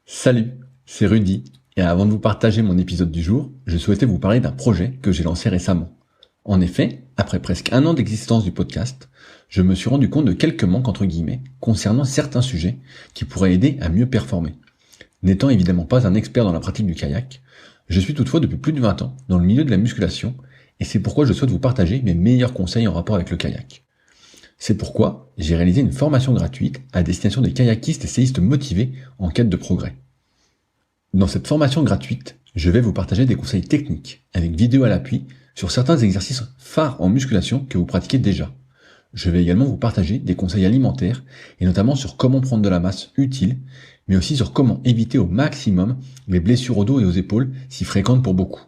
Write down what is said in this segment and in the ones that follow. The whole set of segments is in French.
Salut, c'est Rudy, et avant de vous partager mon épisode du jour, je souhaitais vous parler d'un projet que j'ai lancé récemment. En effet, après presque un an d'existence du podcast, je me suis rendu compte de quelques manques entre guillemets concernant certains sujets qui pourraient aider à mieux performer. N'étant évidemment pas un expert dans la pratique du kayak, je suis toutefois depuis plus de 20 ans dans le milieu de la musculation, et c'est pourquoi je souhaite vous partager mes meilleurs conseils en rapport avec le kayak. C'est pourquoi j'ai réalisé une formation gratuite à destination des kayakistes et séistes motivés en quête de progrès. Dans cette formation gratuite, je vais vous partager des conseils techniques, avec vidéo à l'appui, sur certains exercices phares en musculation que vous pratiquez déjà. Je vais également vous partager des conseils alimentaires, et notamment sur comment prendre de la masse utile, mais aussi sur comment éviter au maximum les blessures au dos et aux épaules si fréquentes pour beaucoup.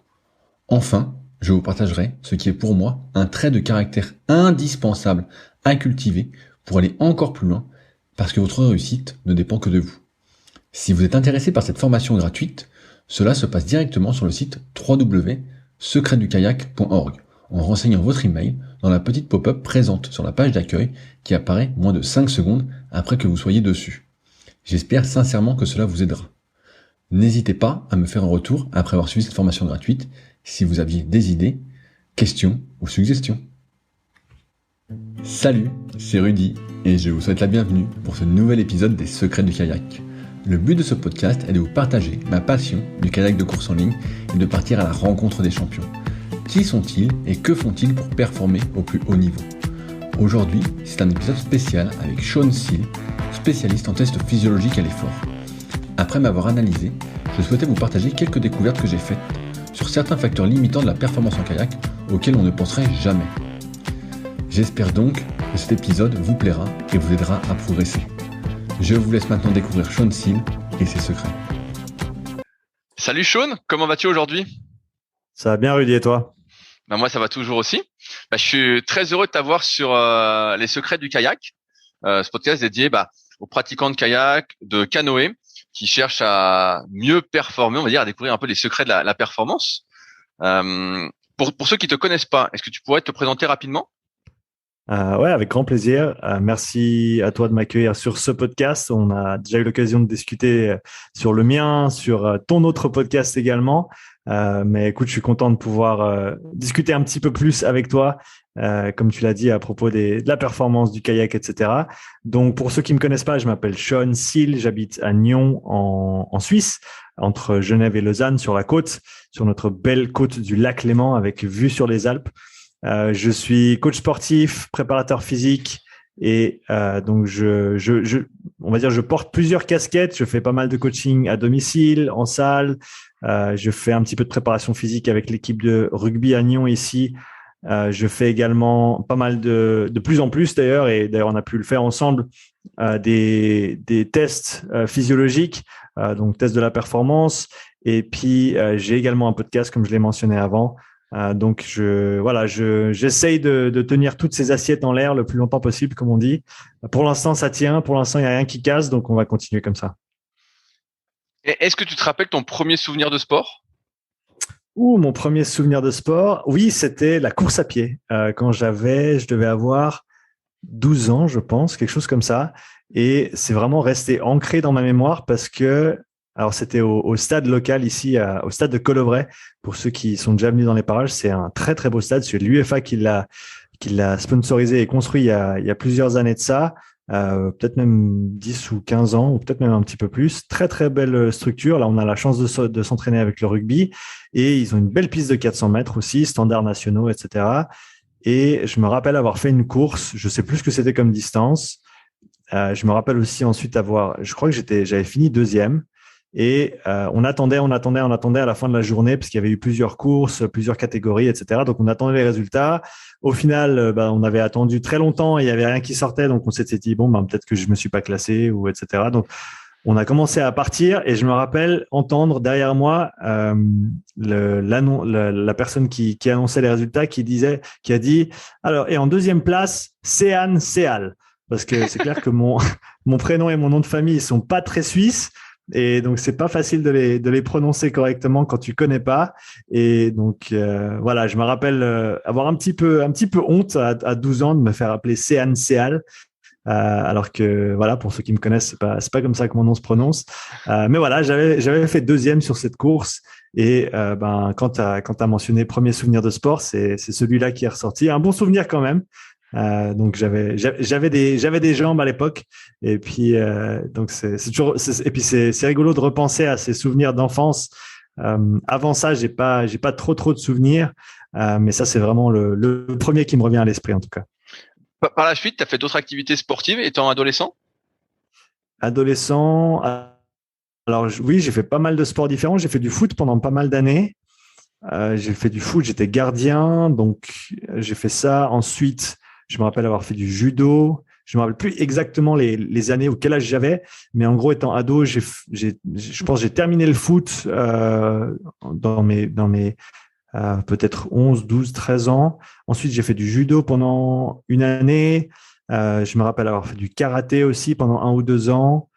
Enfin, je vous partagerai ce qui est pour moi un trait de caractère indispensable à cultiver pour aller encore plus loin, parce que votre réussite ne dépend que de vous. Si vous êtes intéressé par cette formation gratuite, cela se passe directement sur le site www.secretdukayak.org en renseignant votre email dans la petite pop-up présente sur la page d'accueil qui apparaît moins de 5 secondes après que vous soyez dessus. J'espère sincèrement que cela vous aidera. N'hésitez pas à me faire un retour après avoir suivi cette formation gratuite si vous aviez des idées, questions ou suggestions. Salut, c'est Rudy et je vous souhaite la bienvenue pour ce nouvel épisode des Secrets du kayak. Le but de ce podcast est de vous partager ma passion du kayak de course en ligne et de partir à la rencontre des champions. Qui sont-ils et que font-ils pour performer au plus haut niveau? Aujourd'hui, c'est un épisode spécial avec Shaun Seal, spécialiste en tests physiologiques à l'effort. Après m'avoir analysé, je souhaitais vous partager quelques découvertes que j'ai faites sur certains facteurs limitants de la performance en kayak auxquels on ne penserait jamais. J'espère donc que cet épisode vous plaira et vous aidera à progresser. Je vous laisse maintenant découvrir Shaun Seal et ses secrets. Salut Shaun, comment vas-tu aujourd'hui? Ça va bien, Rudy, et toi? Moi ça va toujours aussi. Je suis très heureux de t'avoir sur les secrets du kayak, ce podcast dédié aux pratiquants de kayak, de canoë, qui cherchent à mieux performer, on va dire, à découvrir un peu les secrets de la performance. Pour ceux qui te connaissent pas, est-ce que tu pourrais te présenter rapidement? Ouais, avec grand plaisir. Merci à toi de m'accueillir sur ce podcast. On a déjà eu l'occasion de discuter sur le mien, sur ton autre podcast également. Mais écoute, je suis content de pouvoir discuter un petit peu plus avec toi, comme tu l'as dit, à propos de la performance du kayak, etc. Donc, pour ceux qui me connaissent pas, je m'appelle Shaun Seal. J'habite à Nyon, en Suisse, entre Genève et Lausanne, sur la côte, sur notre belle côte du lac Léman, avec vue sur les Alpes. Je suis coach sportif, préparateur physique et donc on va dire, je porte plusieurs casquettes. Je fais pas mal de coaching à domicile, en salle. Je fais un petit peu de préparation physique avec l'équipe de rugby à Nyon ici. Je fais également pas mal de plus en plus d'ailleurs, et d'ailleurs on a pu le faire ensemble, des tests physiologiques, donc tests de la performance. Et puis j'ai également un podcast comme je l'ai mentionné avant. Donc j'essaye de tenir toutes ces assiettes en l'air le plus longtemps possible, comme on dit. Pour l'instant, ça tient. Pour l'instant, il n'y a rien qui casse, donc on va continuer comme ça. Et est-ce que tu te rappelles ton premier souvenir de sport? Mon premier souvenir de sport, oui, c'était la course à pied. Quand je devais avoir 12 ans, je pense, quelque chose comme ça. Et c'est vraiment resté ancré dans ma mémoire parce que, alors c'était au stade local ici, au stade de Colovray. Pour ceux qui sont déjà venus dans les parages, c'est un très très beau stade. C'est l'UEFA qui l'a sponsorisé et construit il y a plusieurs années de ça, peut-être même 10 ou 15 ans, ou peut-être même un petit peu plus. Très très belle structure. Là, on a la chance de s'entraîner avec le rugby, et ils ont une belle piste de 400 mètres aussi, standards nationaux, etc. Et je me rappelle avoir fait une course. Je sais plus ce que c'était comme distance. Je me rappelle aussi ensuite je crois que j'avais fini deuxième. Et on attendait à la fin de la journée, parce qu'il y avait eu plusieurs courses, plusieurs catégories, etc. Donc on attendait les résultats. Au final, on avait attendu très longtemps et il y avait rien qui sortait. Donc on s'était dit peut-être que je me suis pas classé, ou etc. Donc on a commencé à partir, et je me rappelle entendre derrière moi la personne qui annonçait les résultats, qui a dit alors, et en deuxième place, Sean Seal, parce que c'est clair que mon prénom et mon nom de famille sont pas très suisses. Et donc, c'est pas facile de les prononcer correctement quand tu connais pas. Et donc, je me rappelle avoir un petit peu honte à 12 ans de me faire appeler Sean Seal. alors que voilà, pour ceux qui me connaissent, c'est pas comme ça que mon nom se prononce. Mais voilà, j'avais fait deuxième sur cette course. Et quand t'as mentionné premier souvenir de sport, c'est celui-là qui est ressorti. Un bon souvenir quand même. Donc j'avais des jambes à l'époque. Et puis donc et puis c'est rigolo de repenser à ces souvenirs d'enfance. Avant ça, j'ai pas trop de souvenirs. Mais ça, c'est vraiment le premier qui me revient à l'esprit en tout cas. Par la suite, tu as fait d'autres activités sportives étant adolescent? Adolescent, alors oui, j'ai fait pas mal de sports différents. J'ai fait du foot pendant pas mal d'années. J'ai fait du foot, j'étais gardien, donc j'ai fait ça. Ensuite, je me rappelle avoir fait du judo. Je me rappelle plus exactement les années ou quel âge j'avais, mais en gros, étant ado, je pense que j'ai terminé le foot dans mes peut-être 11, 12, 13 ans. Ensuite, j'ai fait du judo pendant une année. Je me rappelle avoir fait du karaté aussi pendant 1 ou 2 ans.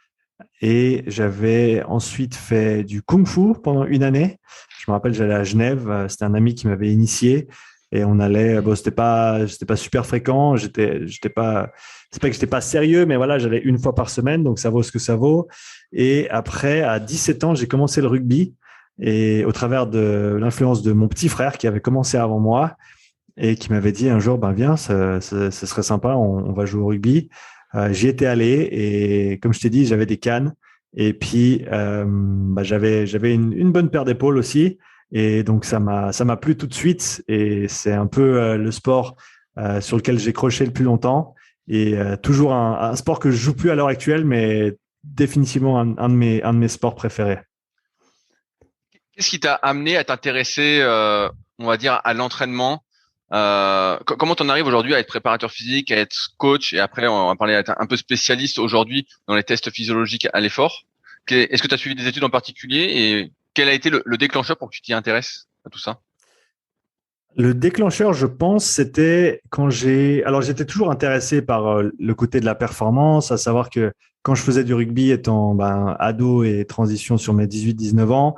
Et j'avais ensuite fait du kung-fu pendant une année. Je me rappelle, j'allais à Genève. C'était un ami qui m'avait initié. Et on allait, bon, c'était pas super fréquent. C'est pas que j'étais pas sérieux, mais voilà, j'allais une fois par semaine. Donc, ça vaut ce que ça vaut. Et après, à 17 ans, j'ai commencé le rugby. Et au travers de l'influence de mon petit frère qui avait commencé avant moi et qui m'avait dit un jour, ben viens, ce serait sympa, on va jouer au rugby. J'y étais allé et comme je t'ai dit, j'avais des cannes et puis j'avais une bonne paire d'épaules aussi et donc ça m'a plu tout de suite et c'est un peu le sport sur lequel j'ai croché le plus longtemps et toujours un sport que je joue plus à l'heure actuelle, mais définitivement un de mes sports préférés. Qu'est-ce qui t'a amené à t'intéresser, on va dire, à l'entraînement? Comment t'en arrives aujourd'hui à être préparateur physique, à être coach, et après on va parler à être un peu spécialiste aujourd'hui dans les tests physiologiques à l'effort? Est-ce que tu as suivi des études en particulier et quel a été le déclencheur pour que tu t'y intéresses à tout ça? Le déclencheur, je pense, c'était quand alors j'étais toujours intéressé par le côté de la performance, à savoir que quand je faisais du rugby étant ado et transition sur mes 18-19 ans,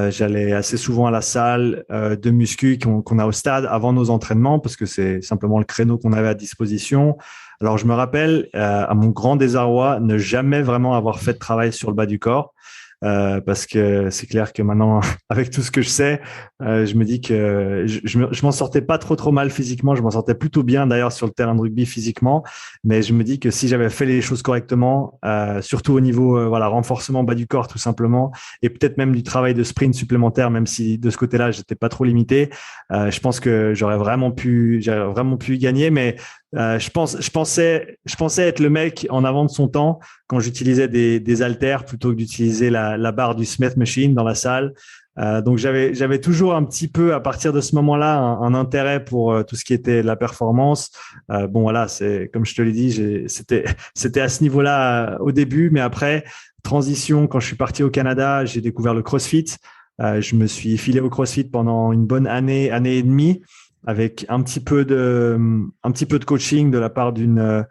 j'allais assez souvent à la salle de muscu qu'on a au stade avant nos entraînements parce que c'est simplement le créneau qu'on avait à disposition. Alors je me rappelle, à mon grand désarroi, ne jamais vraiment avoir fait de travail sur le bas du corps. Parce que c'est clair que maintenant, avec tout ce que je sais, je me dis que je m'en sortais pas trop mal physiquement. Je m'en sortais plutôt bien d'ailleurs sur le terrain de rugby physiquement, mais je me dis que si j'avais fait les choses correctement, surtout au niveau voilà renforcement bas du corps tout simplement, et peut-être même du travail de sprint supplémentaire, même si de ce côté-là j'étais pas trop limité, je pense que j'aurais vraiment pu y gagner. Mais je pensais être le mec en avant de son temps quand j'utilisais des haltères plutôt que d'utiliser la barre du Smith Machine dans la salle. Donc j'avais toujours un petit peu à partir de ce moment-là un intérêt pour tout ce qui était la performance. Bon voilà, c'est comme je te l'ai dit, c'était à ce niveau-là au début, mais après transition quand je suis parti au Canada, j'ai découvert le CrossFit. Je me suis filé au CrossFit pendant une bonne année et demie avec un petit peu de coaching de la part d'une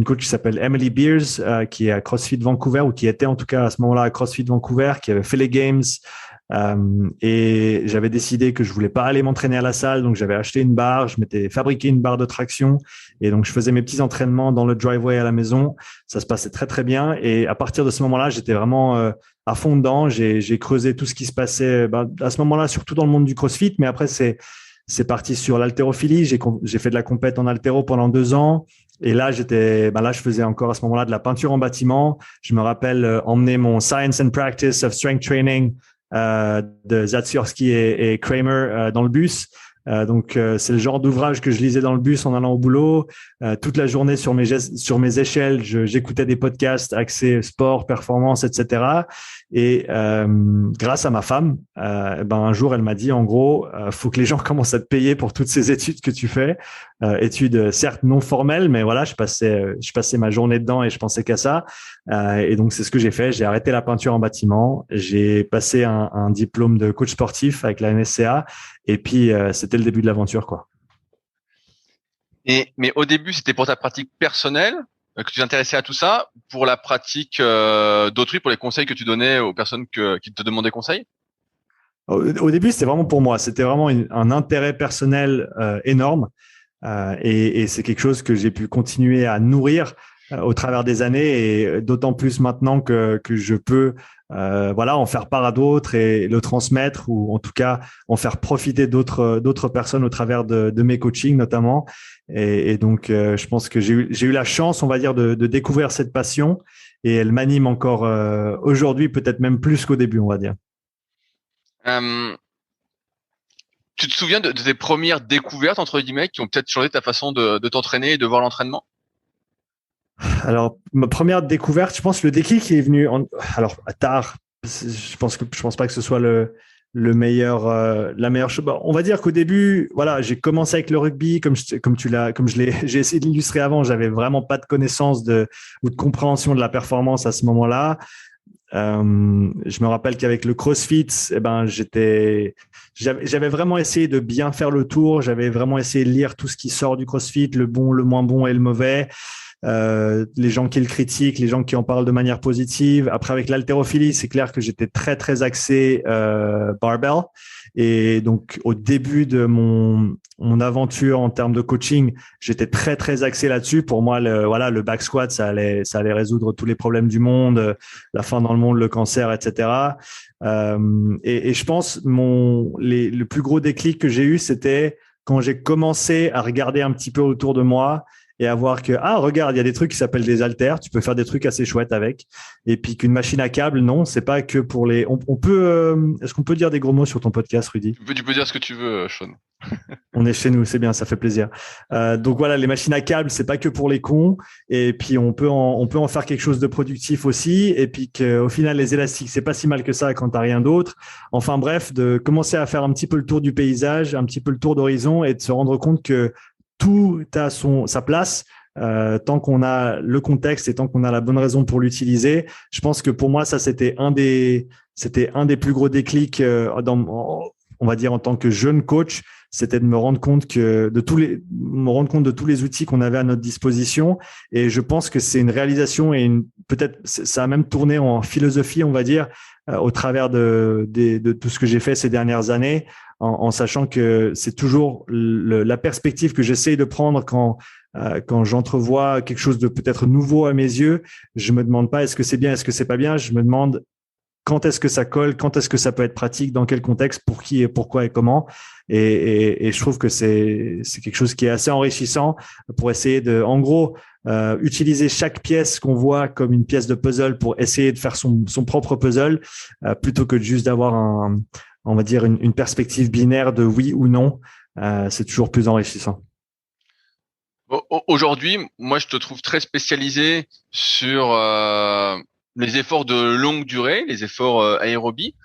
coach qui s'appelle Emily Beers, qui est à CrossFit Vancouver, ou qui était en tout cas à ce moment-là à CrossFit Vancouver, qui avait fait les Games. Et j'avais décidé que je voulais pas aller m'entraîner à la salle, donc j'avais acheté une barre, je m'étais fabriqué une barre de traction, et donc je faisais mes petits entraînements dans le driveway à la maison. Ça se passait très très bien, et à partir de ce moment-là, j'étais vraiment à fond dedans. J'ai creusé tout ce qui se passait à ce moment-là, surtout dans le monde du CrossFit, mais après c'est parti sur l'haltérophilie. J'ai fait de la compète en haltéro pendant 2 ans. Et là, je faisais encore à ce moment-là de la peinture en bâtiment. Je me rappelle emmener mon Science and Practice of Strength Training de Zatsiorsky et Kramer dans le bus. Donc, c'est le genre d'ouvrage que je lisais dans le bus en allant au boulot. Toute la journée sur mes échelles, j'écoutais des podcasts axés sport, performance, etc. Et grâce à ma femme, un jour, elle m'a dit, en gros, faut que les gens commencent à te payer pour toutes ces études que tu fais. Études certes non formelles, mais voilà, je passais ma journée dedans et je pensais qu'à ça. Et donc, c'est ce que j'ai fait. J'ai arrêté la peinture en bâtiment. J'ai passé un diplôme de coach sportif avec la NSCA. Et puis, c'était le début de l'aventure, quoi. Mais au début, c'était pour ta pratique personnelle que tu t'intéressais à tout ça, pour la pratique d'autrui, pour les conseils que tu donnais aux personnes qui te demandaient conseil? Au début, c'était vraiment pour moi. C'était vraiment un intérêt personnel énorme. Et c'est quelque chose que j'ai pu continuer à nourrir au travers des années, et d'autant plus maintenant que je peux en faire part à d'autres et le transmettre, ou en tout cas en faire profiter d'autres personnes au travers de mes coachings notamment. Et donc je pense que j'ai eu la chance, on va dire, de découvrir cette passion, et elle m'anime encore aujourd'hui, peut-être même plus qu'au début, on va dire. Tu te souviens de tes premières découvertes, entre guillemets, qui ont peut-être changé ta façon de t'entraîner et de voir l'entraînement? Alors, ma première découverte, je pense que le déclic est venu tard. Je pense pas que ce soit le meilleur, la meilleure chose. Bon, on va dire qu'au début, voilà, j'ai commencé avec le rugby, j'ai essayé d'illustrer avant. J'avais vraiment pas de connaissance ou de compréhension de la performance à ce moment-là. Je me rappelle qu'avec le CrossFit, j'avais vraiment essayé de bien faire le tour. J'avais vraiment essayé de lire tout ce qui sort du CrossFit, le bon, le moins bon et le mauvais. Les gens qui le critiquent, les gens qui en parlent de manière positive. Après, avec l'haltérophilie, c'est clair que j'étais très très axé barbell. Et donc, au début de mon aventure en termes de coaching, j'étais très très axé là-dessus. Pour moi, le back squat, ça allait résoudre tous les problèmes du monde, la faim dans le monde, le cancer, etc. Et je pense le plus gros déclic que j'ai eu, c'était quand j'ai commencé à regarder un petit peu autour de moi et à voir que, regarde, il y a des trucs qui s'appellent des haltères, tu peux faire des trucs assez chouettes avec. Et puis qu'une machine à câble, non, c'est pas que pour les... On peut, est-ce qu'on peut dire des gros mots sur ton podcast, Rudy? Tu peux dire ce que tu veux, Sean. On est chez nous, c'est bien, ça fait plaisir. Donc voilà, les machines à câble, c'est pas que pour les cons. Et puis on peut en faire quelque chose de productif aussi. Et puis qu'au final, les élastiques, c'est pas si mal que ça quand t'as rien d'autre. Enfin bref, de commencer à faire un petit peu le tour du paysage, un petit peu le tour d'horizon, et de se rendre compte que tout a sa place, tant qu'on a le contexte et tant qu'on a la bonne raison pour l'utiliser. Je pense que pour moi, ça, c'était un des plus gros déclics on va dire en tant que jeune coach, c'était de me rendre compte de tous les outils qu'on avait à notre disposition. Et je pense que c'est une réalisation, et peut-être ça a même tourné en philosophie, on va dire, au travers de tout ce que j'ai fait ces dernières années, en sachant que c'est toujours la perspective que j'essaye de prendre quand j'entrevois quelque chose de peut-être nouveau à mes yeux. Je me demande pas est-ce que c'est bien, est-ce que c'est pas bien. Je me demande quand est-ce que ça colle, quand est-ce que ça peut être pratique, dans quel contexte, pour qui et pourquoi et comment. Et je trouve que c'est quelque chose qui est assez enrichissant pour essayer en gros, utiliser chaque pièce qu'on voit comme une pièce de puzzle pour essayer de faire son propre puzzle, plutôt que juste d'avoir on va dire une perspective binaire de oui ou non. C'est toujours plus enrichissant. Aujourd'hui, moi, je te trouve très spécialisé sur les efforts de longue durée, les efforts aérobie.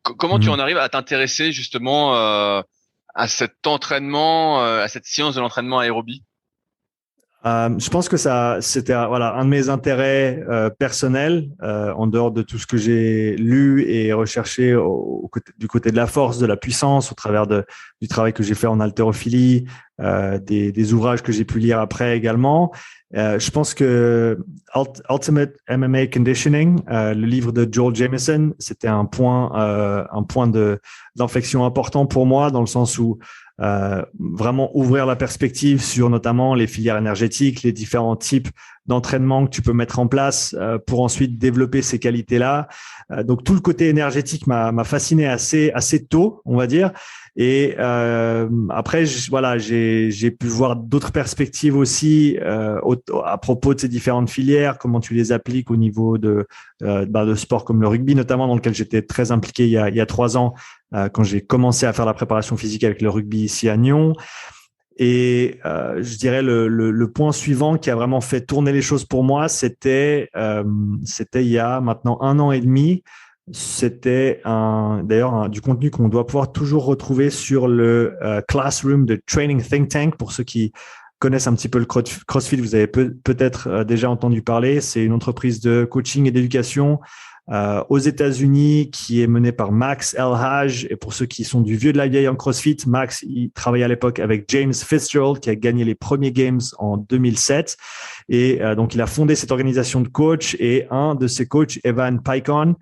Comment tu en arrives à t'intéresser justement à cet entraînement, à cette science de l'entraînement aérobie? Je pense que c'était un de mes intérêts personnels, en dehors de tout ce que j'ai lu et recherché du côté de la force, de la puissance, au travers du travail que j'ai fait en haltérophilie, des ouvrages que j'ai pu lire après également. Je pense que Ultimate MMA Conditioning, le livre de Joel Jamieson, c'était un point d'inflexion important pour moi, dans le sens où vraiment ouvrir la perspective sur notamment les filières énergétiques, les différents types d'entraînement que tu peux mettre en place pour ensuite développer ces qualités-là. Donc tout le côté énergétique m'a fasciné assez tôt, on va dire. Et après, j'ai pu voir d'autres perspectives aussi à propos de ces différentes filières, comment tu les appliques au niveau de sport comme le rugby, notamment, dans lequel j'étais très impliqué il y a 3 ans, quand j'ai commencé à faire la préparation physique avec le rugby ici à Nyon. Et je dirais le point suivant qui a vraiment fait tourner les choses pour moi, c'était il y a maintenant 1 an et demi. C'était d'ailleurs du contenu qu'on doit pouvoir toujours retrouver sur le Classroom de Training Think Tank. Pour ceux qui connaissent un petit peu le CrossFit, vous avez peut-être déjà entendu parler. C'est une entreprise de coaching et d'éducation aux États-Unis qui est menée par Max El-Haj. Et pour ceux qui sont du vieux de la vieille en CrossFit, Max, il travaillait à l'époque avec James Fitzgerald qui a gagné les premiers Games en 2007. Et donc, il a fondé cette organisation de coachs et un de ses coachs, Evan Peikon,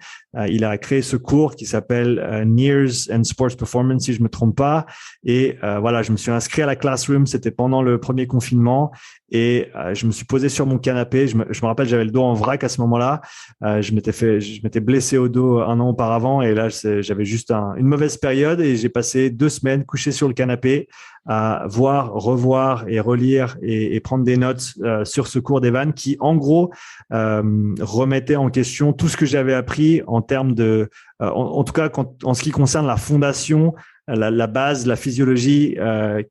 il a créé ce cours qui s'appelle NIRS and Sports Performance, si je me trompe pas. Et voilà, je me suis inscrit à la Classroom. C'était pendant le premier confinement. Et je me suis posé sur mon canapé. Je me rappelle, j'avais le dos en vrac à ce moment-là. Je m'étais blessé au dos un an auparavant. Et là, j'avais juste une mauvaise période. Et j'ai passé 2 semaines couché sur le canapé à voir, revoir et relire et prendre des notes sur ce cours d'Evan qui, en gros, remettait en question tout ce que j'avais appris en termes de, en tout cas, en ce qui concerne la fondation, la base, la physiologie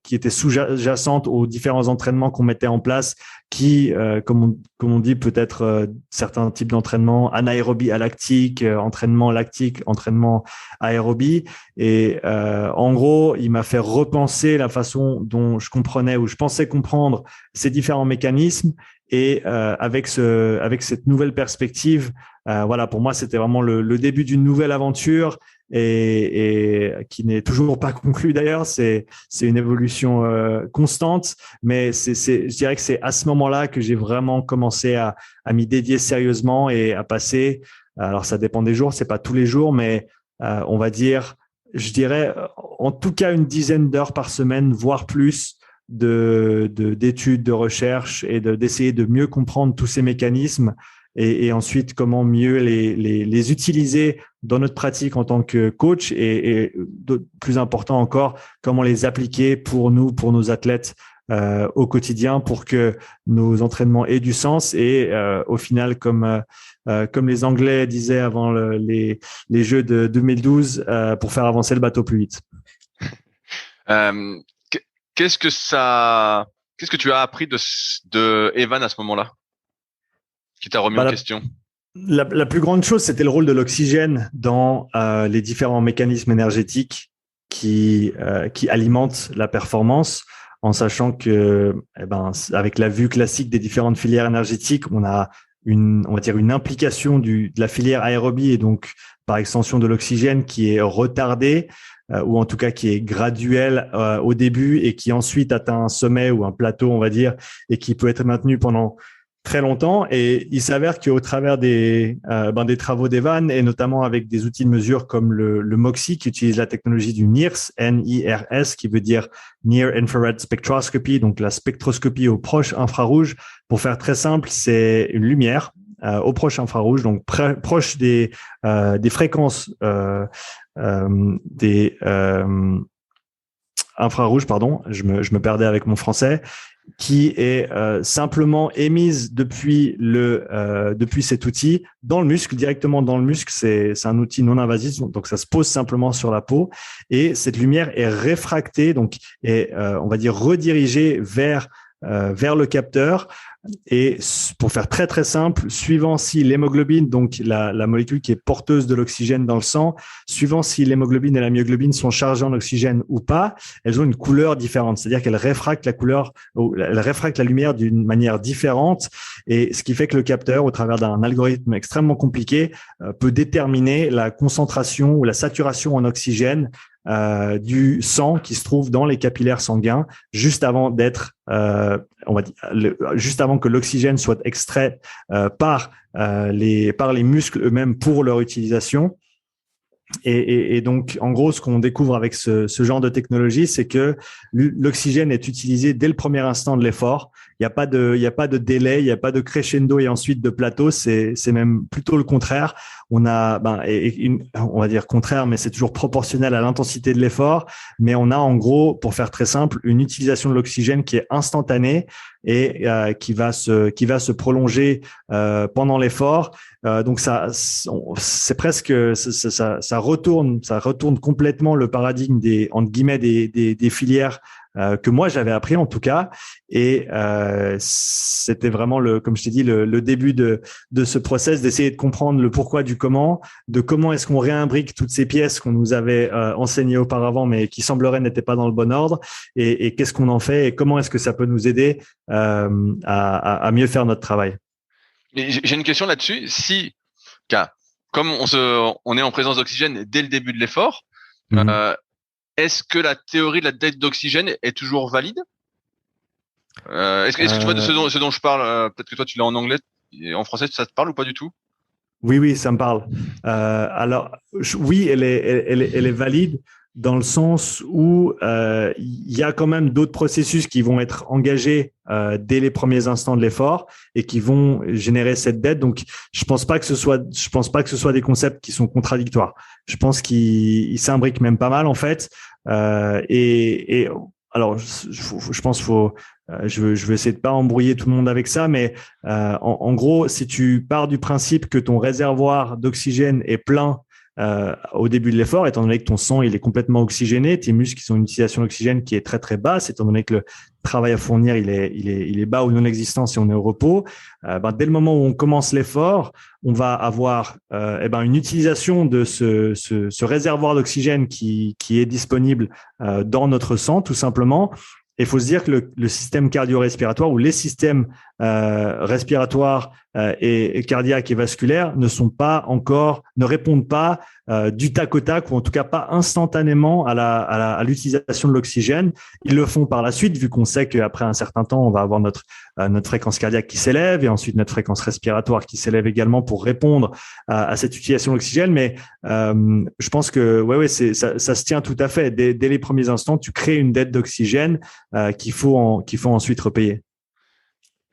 qui était sous-jacente aux différents entraînements qu'on mettait en place, qui, comme on dit, peut-être certains types d'entraînement, anaérobie alactique, entraînement lactique, entraînement aérobie. Et en gros, il m'a fait repenser la façon dont je comprenais ou je pensais comprendre ces différents mécanismes. Et avec cette nouvelle perspective, voilà, pour moi, c'était vraiment le début d'une nouvelle aventure et qui n'est toujours pas conclue d'ailleurs. C'est une évolution constante, mais je dirais que c'est à ce moment-là que j'ai vraiment commencé à m'y dédier sérieusement et à passer. Alors, ça dépend des jours, c'est pas tous les jours, mais on va dire, je dirais, en tout cas une dizaine d'heures par semaine, voire plus. D'études, de recherche et d'essayer de mieux comprendre tous ces mécanismes et ensuite comment mieux les utiliser dans notre pratique en tant que coach et plus important encore, comment les appliquer pour nous, pour nos athlètes au quotidien pour que nos entraînements aient du sens et au final, comme les Anglais disaient avant les Jeux de 2012, pour faire avancer le bateau plus vite. Qu'est-ce que tu as appris de Evan à ce moment-là, qui t'a remis en question? La plus grande chose, c'était le rôle de l'oxygène dans les différents mécanismes énergétiques qui alimentent la performance, en sachant que, avec la vue classique des différentes filières énergétiques, on va dire une implication de la filière aérobie et donc par extension de l'oxygène qui est retardée. Ou en tout cas qui est graduel au début et qui ensuite atteint un sommet ou un plateau, on va dire, et qui peut être maintenu pendant très longtemps. Et il s'avère qu'au travers des travaux d'Evan, et notamment avec des outils de mesure comme le MOXIE, qui utilise la technologie du NIRS, N-I-R-S, qui veut dire Near Infrared Spectroscopy, donc la spectroscopie au proche infrarouge. Pour faire très simple, c'est une lumière au proche infrarouge, donc proche des fréquences des infrarouges, pardon, je me perdais avec mon français, qui est simplement émise depuis cet outil dans le muscle, directement dans le muscle. C'est un outil non invasif, donc ça se pose simplement sur la peau et cette lumière est réfractée, donc est on va dire redirigée vers le capteur. Et pour faire très très simple, suivant si l'hémoglobine, donc la molécule qui est porteuse de l'oxygène dans le sang, suivant si l'hémoglobine et la myoglobine sont chargées en oxygène ou pas, elles ont une couleur différente. C'est-à-dire qu'elles réfractent elles réfractent la lumière d'une manière différente. Et ce qui fait que le capteur, au travers d'un algorithme extrêmement compliqué, peut déterminer la concentration ou la saturation en oxygène du sang qui se trouve dans les capillaires sanguins juste avant d'être, juste avant que l'oxygène soit extrait par les muscles eux-mêmes pour leur utilisation. Et donc, en gros, ce qu'on découvre avec ce genre de technologie, c'est que l'oxygène est utilisé dès le premier instant de l'effort. Il n'y a pas de délai, il n'y a pas de crescendo et ensuite de plateau. C'est même plutôt le contraire. On a, on va dire contraire, mais c'est toujours proportionnel à l'intensité de l'effort. Mais on a, en gros, pour faire très simple, une utilisation de l'oxygène qui est instantanée et qui va se prolonger pendant l'effort. Donc c'est presque ça retourne complètement le paradigme entre guillemets des filières que moi j'avais appris en tout cas, et c'était vraiment comme je t'ai dit le début de ce process, d'essayer de comprendre le pourquoi du comment, de comment est-ce qu'on réimbrique toutes ces pièces qu'on nous avait enseignées auparavant mais qui sembleraient n'étaient pas dans le bon ordre, et qu'est-ce qu'on en fait et comment est-ce que ça peut nous aider à mieux faire notre travail. J'ai une question là-dessus. Si comme on est en présence d'oxygène dès le début de l'effort, est-ce que la théorie de la dette d'oxygène est toujours valide? Est-ce que tu vois de ce dont je parle? Peut-être que toi tu l'as en anglais et en français, ça te parle ou pas du tout? Oui, ça me parle. Alors, oui, elle est valide dans le sens où il y a quand même d'autres processus qui vont être engagés dès les premiers instants de l'effort et qui vont générer cette dette. Donc, je pense pas que ce soit des concepts qui sont contradictoires. Je pense qu'ils s'imbriquent même pas mal en fait. Et alors, je pense je veux essayer de pas embrouiller tout le monde avec ça, mais en gros, si tu pars du principe que ton réservoir d'oxygène est plein au début de l'effort, étant donné que ton sang il est complètement oxygéné, tes muscles ont une utilisation d'oxygène qui est très très basse, étant donné que le travail à fournir il est bas ou non existant si on est au repos, dès le moment où on commence l'effort, on va avoir une utilisation de ce réservoir d'oxygène qui est disponible dans notre sang tout simplement. Il faut se dire que le système cardio-respiratoire ou les systèmes respiratoires et cardiaques et vasculaires ne répondent pas du tac au tac ou en tout cas pas instantanément à l'utilisation de l'oxygène. Ils le font par la suite vu qu'on sait qu'après un certain temps, on va avoir notre fréquence cardiaque qui s'élève et ensuite notre fréquence respiratoire qui s'élève également pour répondre à cette utilisation de l'oxygène. Mais je pense que ça se tient tout à fait. Dès les premiers instants, tu crées une dette d'oxygène qu'il faut ensuite repayer.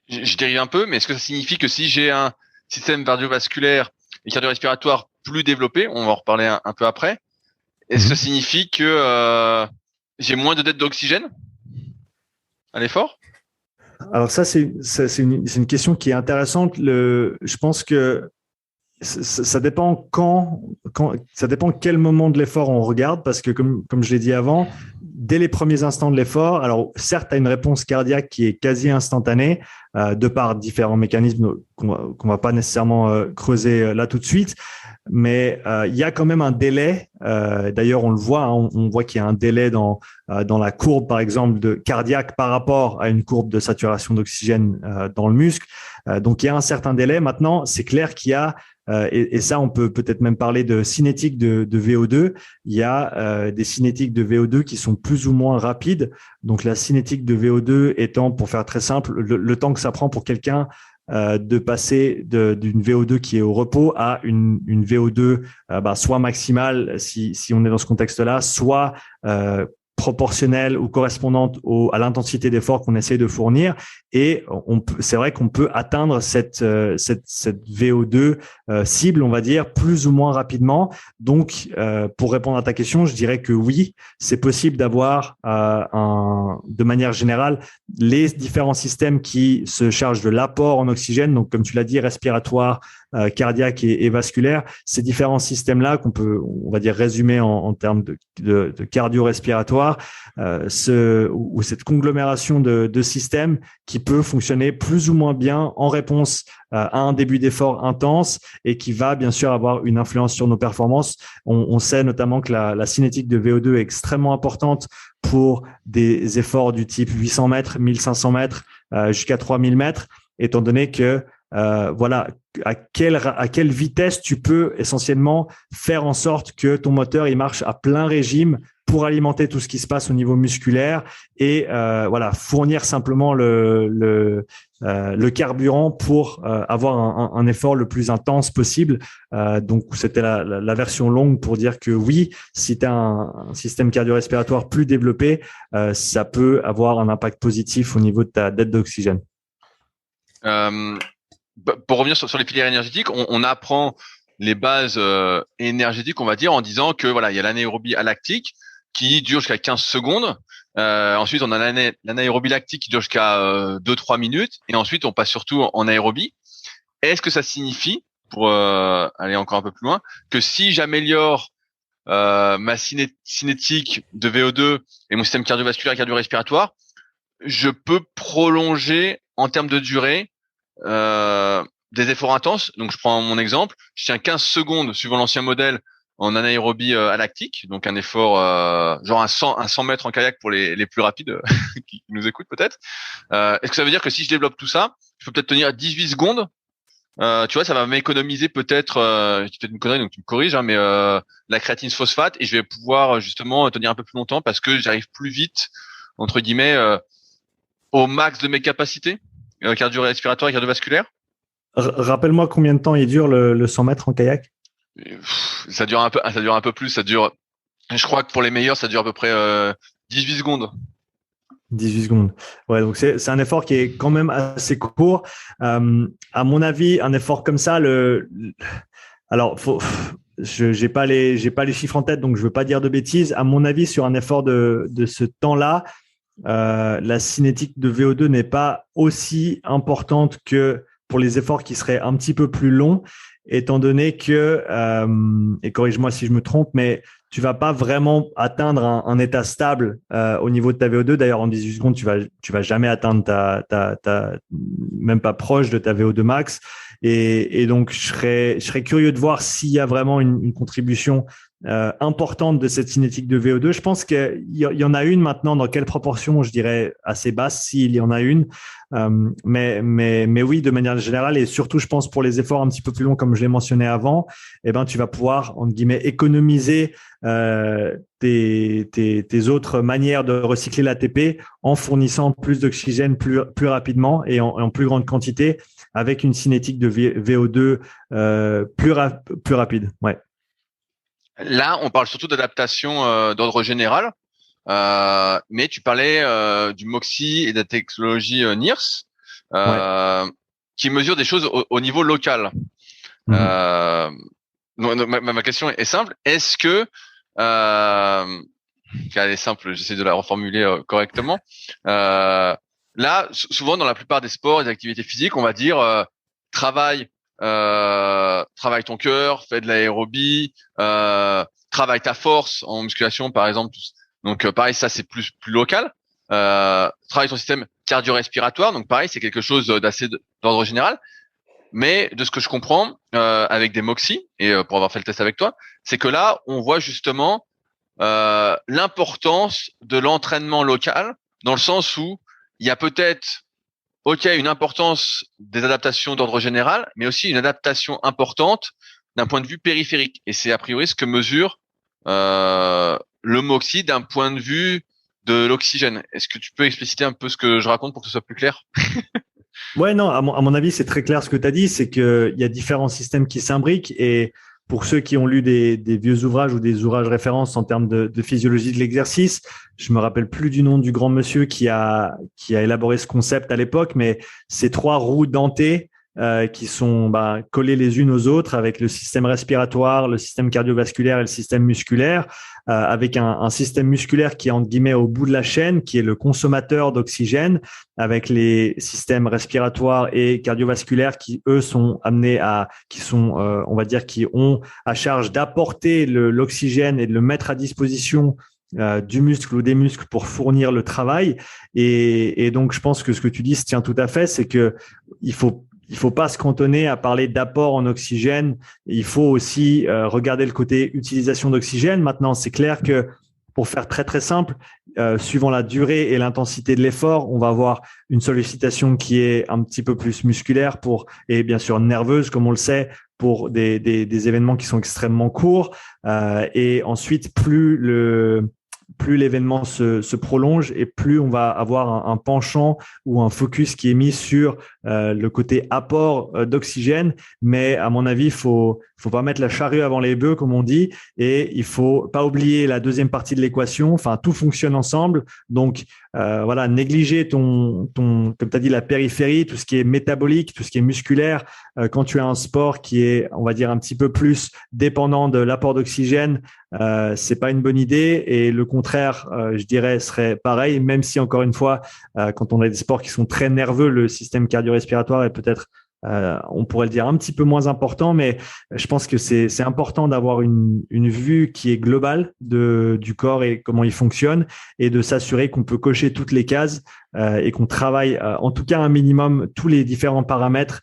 Je dérive un peu, mais est-ce que ça signifie que si j'ai un système cardiovasculaire et cardio-respiratoire plus développé, on va en reparler un peu après, est-ce que ça signifie que j'ai moins de dette d'oxygène à l'effort? Alors ça, c'est une question qui est intéressante. Je pense que ça dépend ça dépend quel moment de l'effort on regarde, parce que comme je l'ai dit avant, dès les premiers instants de l'effort, alors certes, tu as une réponse cardiaque qui est quasi instantanée de par différents mécanismes qu'on va pas nécessairement creuser là tout de suite, mais il y a quand même un délai. D'ailleurs, on le voit, hein, on voit qu'il y a un délai dans la courbe, par exemple, de cardiaque par rapport à une courbe de saturation d'oxygène dans le muscle. Donc, il y a un certain délai. Maintenant, c'est clair qu'il y a et ça, on peut peut-être même parler de cinétique de VO2. Il y a des cinétiques de VO2 qui sont plus ou moins rapides. Donc, la cinétique de VO2 étant, pour faire très simple, le temps que ça prend pour quelqu'un de passer d'une VO2 qui est au repos à une VO2 soit maximale si on est dans ce contexte-là, soit proportionnelle ou correspondante à l'intensité d'effort qu'on essaye de fournir. Et c'est vrai qu'on peut atteindre cette VO2 cible, on va dire, plus ou moins rapidement. Donc, pour répondre à ta question, je dirais que oui, c'est possible d'avoir de manière générale les différents systèmes qui se chargent de l'apport en oxygène. Donc, comme tu l'as dit, respiratoire, cardiaque et vasculaire. Ces différents systèmes-là qu'on peut, on va dire, résumer en termes de cardio-respiratoire, ou cette conglomération de systèmes qui peut fonctionner plus ou moins bien en réponse à un début d'effort intense et qui va bien sûr avoir une influence sur nos performances. On sait notamment que la cinétique de VO2 est extrêmement importante pour des efforts du type 800 mètres, 1500 mètres, jusqu'à 3000 mètres, étant donné que à quelle vitesse tu peux essentiellement faire en sorte que ton moteur il marche à plein régime pour alimenter tout ce qui se passe au niveau musculaire et fournir simplement le carburant pour avoir un effort le plus intense possible. Donc c'était la version longue pour dire que oui, si tu as un système cardio-respiratoire plus développé, ça peut avoir un impact positif au niveau de ta dette d'oxygène. Pour revenir sur les filières énergétiques, on apprend les bases énergétiques, on va dire, en disant que il y a l'anaérobie alactique qui dure jusqu'à 15 secondes. Ensuite, on a l'anaérobie lactique qui dure jusqu'à 2-3 minutes. Et ensuite, on passe surtout en aérobie. Est-ce que ça signifie, pour aller encore un peu plus loin, que si j'améliore ma cinétique de VO2 et mon système cardiovasculaire et cardio-respiratoire, je peux prolonger en termes de durée des efforts intenses? Donc, je prends mon exemple. Je tiens 15 secondes, suivant l'ancien modèle, en anaérobie alactique, donc un effort genre un 100 mètres en kayak pour les plus rapides qui nous écoutent peut-être. Est-ce que ça veut dire que si je développe tout ça, je peux peut-être tenir 18 secondes Tu vois, ça va m'économiser peut-être, je dis peut-être une connerie, donc tu me corriges, hein, mais la créatine phosphate, et je vais pouvoir justement tenir un peu plus longtemps parce que j'arrive plus vite, entre guillemets, au max de mes capacités cardio-respiratoires et cardiovasculaires. Rappelle-moi combien de temps il dure le 100 mètres en kayak? Ça dure un peu plus, je crois que pour les meilleurs, ça dure à peu près 18 secondes. 18 secondes. Ouais, donc c'est un effort qui est quand même assez court. À mon avis, un effort comme ça, alors j'ai pas les chiffres en tête, donc je veux pas dire de bêtises. À mon avis, sur un effort de ce temps-là, la cinétique de VO2 n'est pas aussi importante que pour les efforts qui seraient un petit peu plus longs, étant donné que, et corrige-moi si je me trompe, mais tu vas pas vraiment atteindre un état stable au niveau de ta VO2. D'ailleurs, en 18 secondes, tu vas jamais atteindre même pas proche de ta VO2 max. Et donc, je serais curieux de voir s'il y a vraiment une contribution importante de cette cinétique de VO2. Je pense qu'il y en a une maintenant. Dans quelle proportion? Je dirais assez basse s'il y en a une. Mais oui, de manière générale, et surtout, je pense pour les efforts un petit peu plus longs, comme je l'ai mentionné avant, eh ben, tu vas pouvoir, entre guillemets, économiser tes autres manières de recycler l'ATP en fournissant plus d'oxygène plus rapidement et en plus grande quantité avec une cinétique de VO2 plus rapide. Ouais. Là, on parle surtout d'adaptation d'ordre général, mais tu parlais du MOXIE et de la technologie NIRS, Ouais. qui mesure des choses au niveau local. Euh, ma question est simple. Est-ce que elle est simple, j'essaie de la reformuler correctement. Là, souvent dans la plupart des sports et des activités physiques, on va dire travaille travaille ton cœur, fais de l'aérobie, travaille ta force en musculation par exemple. Donc pareil, ça c'est plus local. Travaille ton système cardio-respiratoire, donc pareil, c'est quelque chose d'assez d'ordre général. Mais de ce que je comprends avec des MOXIE, et pour avoir fait le test avec toi, c'est que là, on voit justement l'importance de l'entraînement local, dans le sens où il y a peut-être une importance des adaptations d'ordre général, mais aussi une adaptation importante d'un point de vue périphérique. Et c'est a priori ce que mesure le MOXIE d'un point de vue de l'oxygène. Est-ce que tu peux expliciter un peu ce que je raconte pour que ce soit plus clair? Ouais, non, à mon avis, c'est très clair ce que tu as dit, c'est qu'il y a différents systèmes qui s'imbriquent et pour ceux qui ont lu des vieux ouvrages ou des ouvrages références en termes de physiologie de l'exercice, je me rappelle plus du nom du grand monsieur qui a élaboré ce concept à l'époque, mais ces trois roues dentées qui sont collées les unes aux autres avec le système respiratoire, le système cardiovasculaire et le système musculaire, avec un système musculaire qui est entre guillemets au bout de la chaîne, qui est le consommateur d'oxygène, avec les systèmes respiratoires et cardiovasculaires qui eux sont amenés on va dire, qui ont à charge d'apporter l'oxygène et de le mettre à disposition du muscle ou des muscles pour fournir le travail. Et donc, je pense que ce que tu dis se tient tout à fait, c'est que il faut pas se cantonner à parler d'apport en oxygène. Il faut aussi regarder le côté utilisation d'oxygène. Maintenant, c'est clair que pour faire très très simple, suivant la durée et l'intensité de l'effort, on va avoir une sollicitation qui est un petit peu plus musculaire et bien sûr nerveuse, comme on le sait, pour des événements qui sont extrêmement courts. Et ensuite, plus l'événement se prolonge et plus on va avoir un penchant ou un focus qui est mis sur le côté apport d'oxygène. Mais à mon avis, faut pas mettre la charrue avant les bœufs, comme on dit, et il faut pas oublier la deuxième partie de l'équation. Enfin, tout fonctionne ensemble. Donc, voilà, négliger comme tu as dit, la périphérie, tout ce qui est métabolique, tout ce qui est musculaire, quand tu as un sport qui est, on va dire, un petit peu plus dépendant de l'apport d'oxygène, c'est pas une bonne idée. Et le contraire, je dirais, serait pareil, même si, encore une fois, quand on a des sports qui sont très nerveux, le système cardio-respiratoire est peut-être on pourrait le dire un petit peu moins important, mais je pense que c'est important d'avoir une vue qui est globale du corps et comment il fonctionne et de s'assurer qu'on peut cocher toutes les cases et qu'on travaille en tout cas un minimum tous les différents paramètres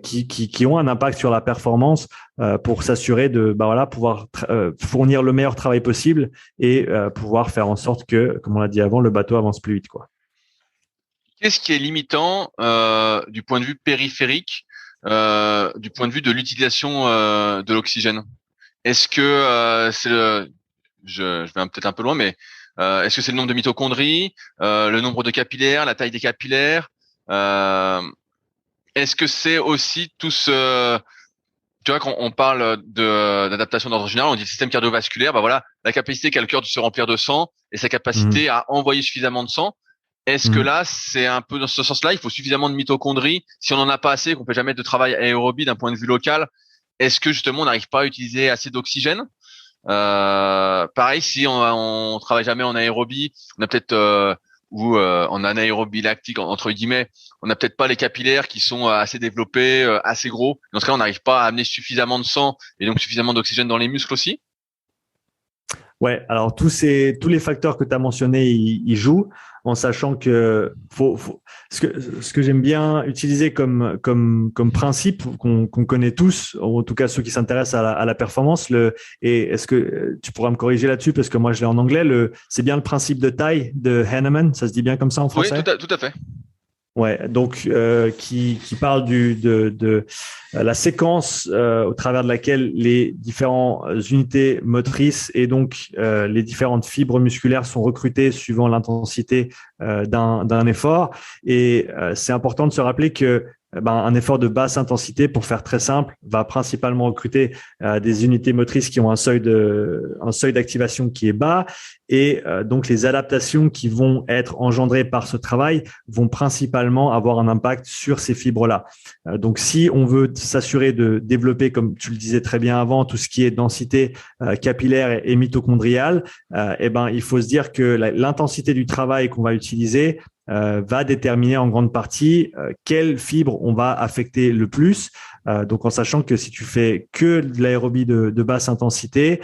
qui ont un impact sur la performance pour s'assurer de pouvoir fournir le meilleur travail possible et pouvoir faire en sorte que, comme on l'a dit avant, le bateau avance plus vite, quoi. Qu'est-ce qui est limitant du point de vue périphérique du point de vue de l'utilisation de l'oxygène? Est-ce que je vais peut-être un peu loin, mais est-ce que c'est le nombre de mitochondries, le nombre de capillaires, la taille des capillaires? Est-ce que c'est aussi tout ce tu vois, quand on parle d'adaptation d'ordre général, on dit système cardiovasculaire, bah voilà, la capacité qu'a le cœur de se remplir de sang et sa capacité à envoyer suffisamment de sang. Est-ce que là, c'est un peu dans ce sens-là, il faut suffisamment de mitochondries. Si on n'en a pas assez, qu'on fait jamais de travail aérobie d'un point de vue local, est-ce que justement on n'arrive pas à utiliser assez d'oxygène? Pareil, si on travaille jamais en aérobie, on a peut-être en anaérobie lactique entre guillemets, on n'a peut-être pas les capillaires qui sont assez développés, assez gros. Dans ce cas, on n'arrive pas à amener suffisamment de sang et donc suffisamment d'oxygène dans les muscles aussi. Ouais, alors tous les facteurs que tu as mentionnés, ils jouent, en sachant que ce que j'aime bien utiliser comme principe qu'on connaît tous, en tout cas ceux qui s'intéressent à la performance, et est-ce que tu pourras me corriger là-dessus parce que moi je l'ai en anglais, c'est bien le principe de taille de Hahnemann, ça se dit bien comme ça en français? Oui, tout à fait. Ouais, donc qui parle de la séquence au travers de laquelle les différentes unités motrices et donc les différentes fibres musculaires sont recrutées suivant l'intensité d'un effort. Et c'est important de se rappeler que un effort de basse intensité, pour faire très simple, va principalement recruter des unités motrices qui ont un seuil d'activation qui est bas, et donc les adaptations qui vont être engendrées par ce travail vont principalement avoir un impact sur ces fibres-là. Donc si on veut s'assurer de développer, comme tu le disais très bien avant, tout ce qui est densité capillaire et mitochondriale, il faut se dire que l'intensité du travail qu'on va utiliser va déterminer en grande partie quelles fibres on va affecter le plus. Donc, en sachant que si tu fais que de l'aérobie de basse intensité,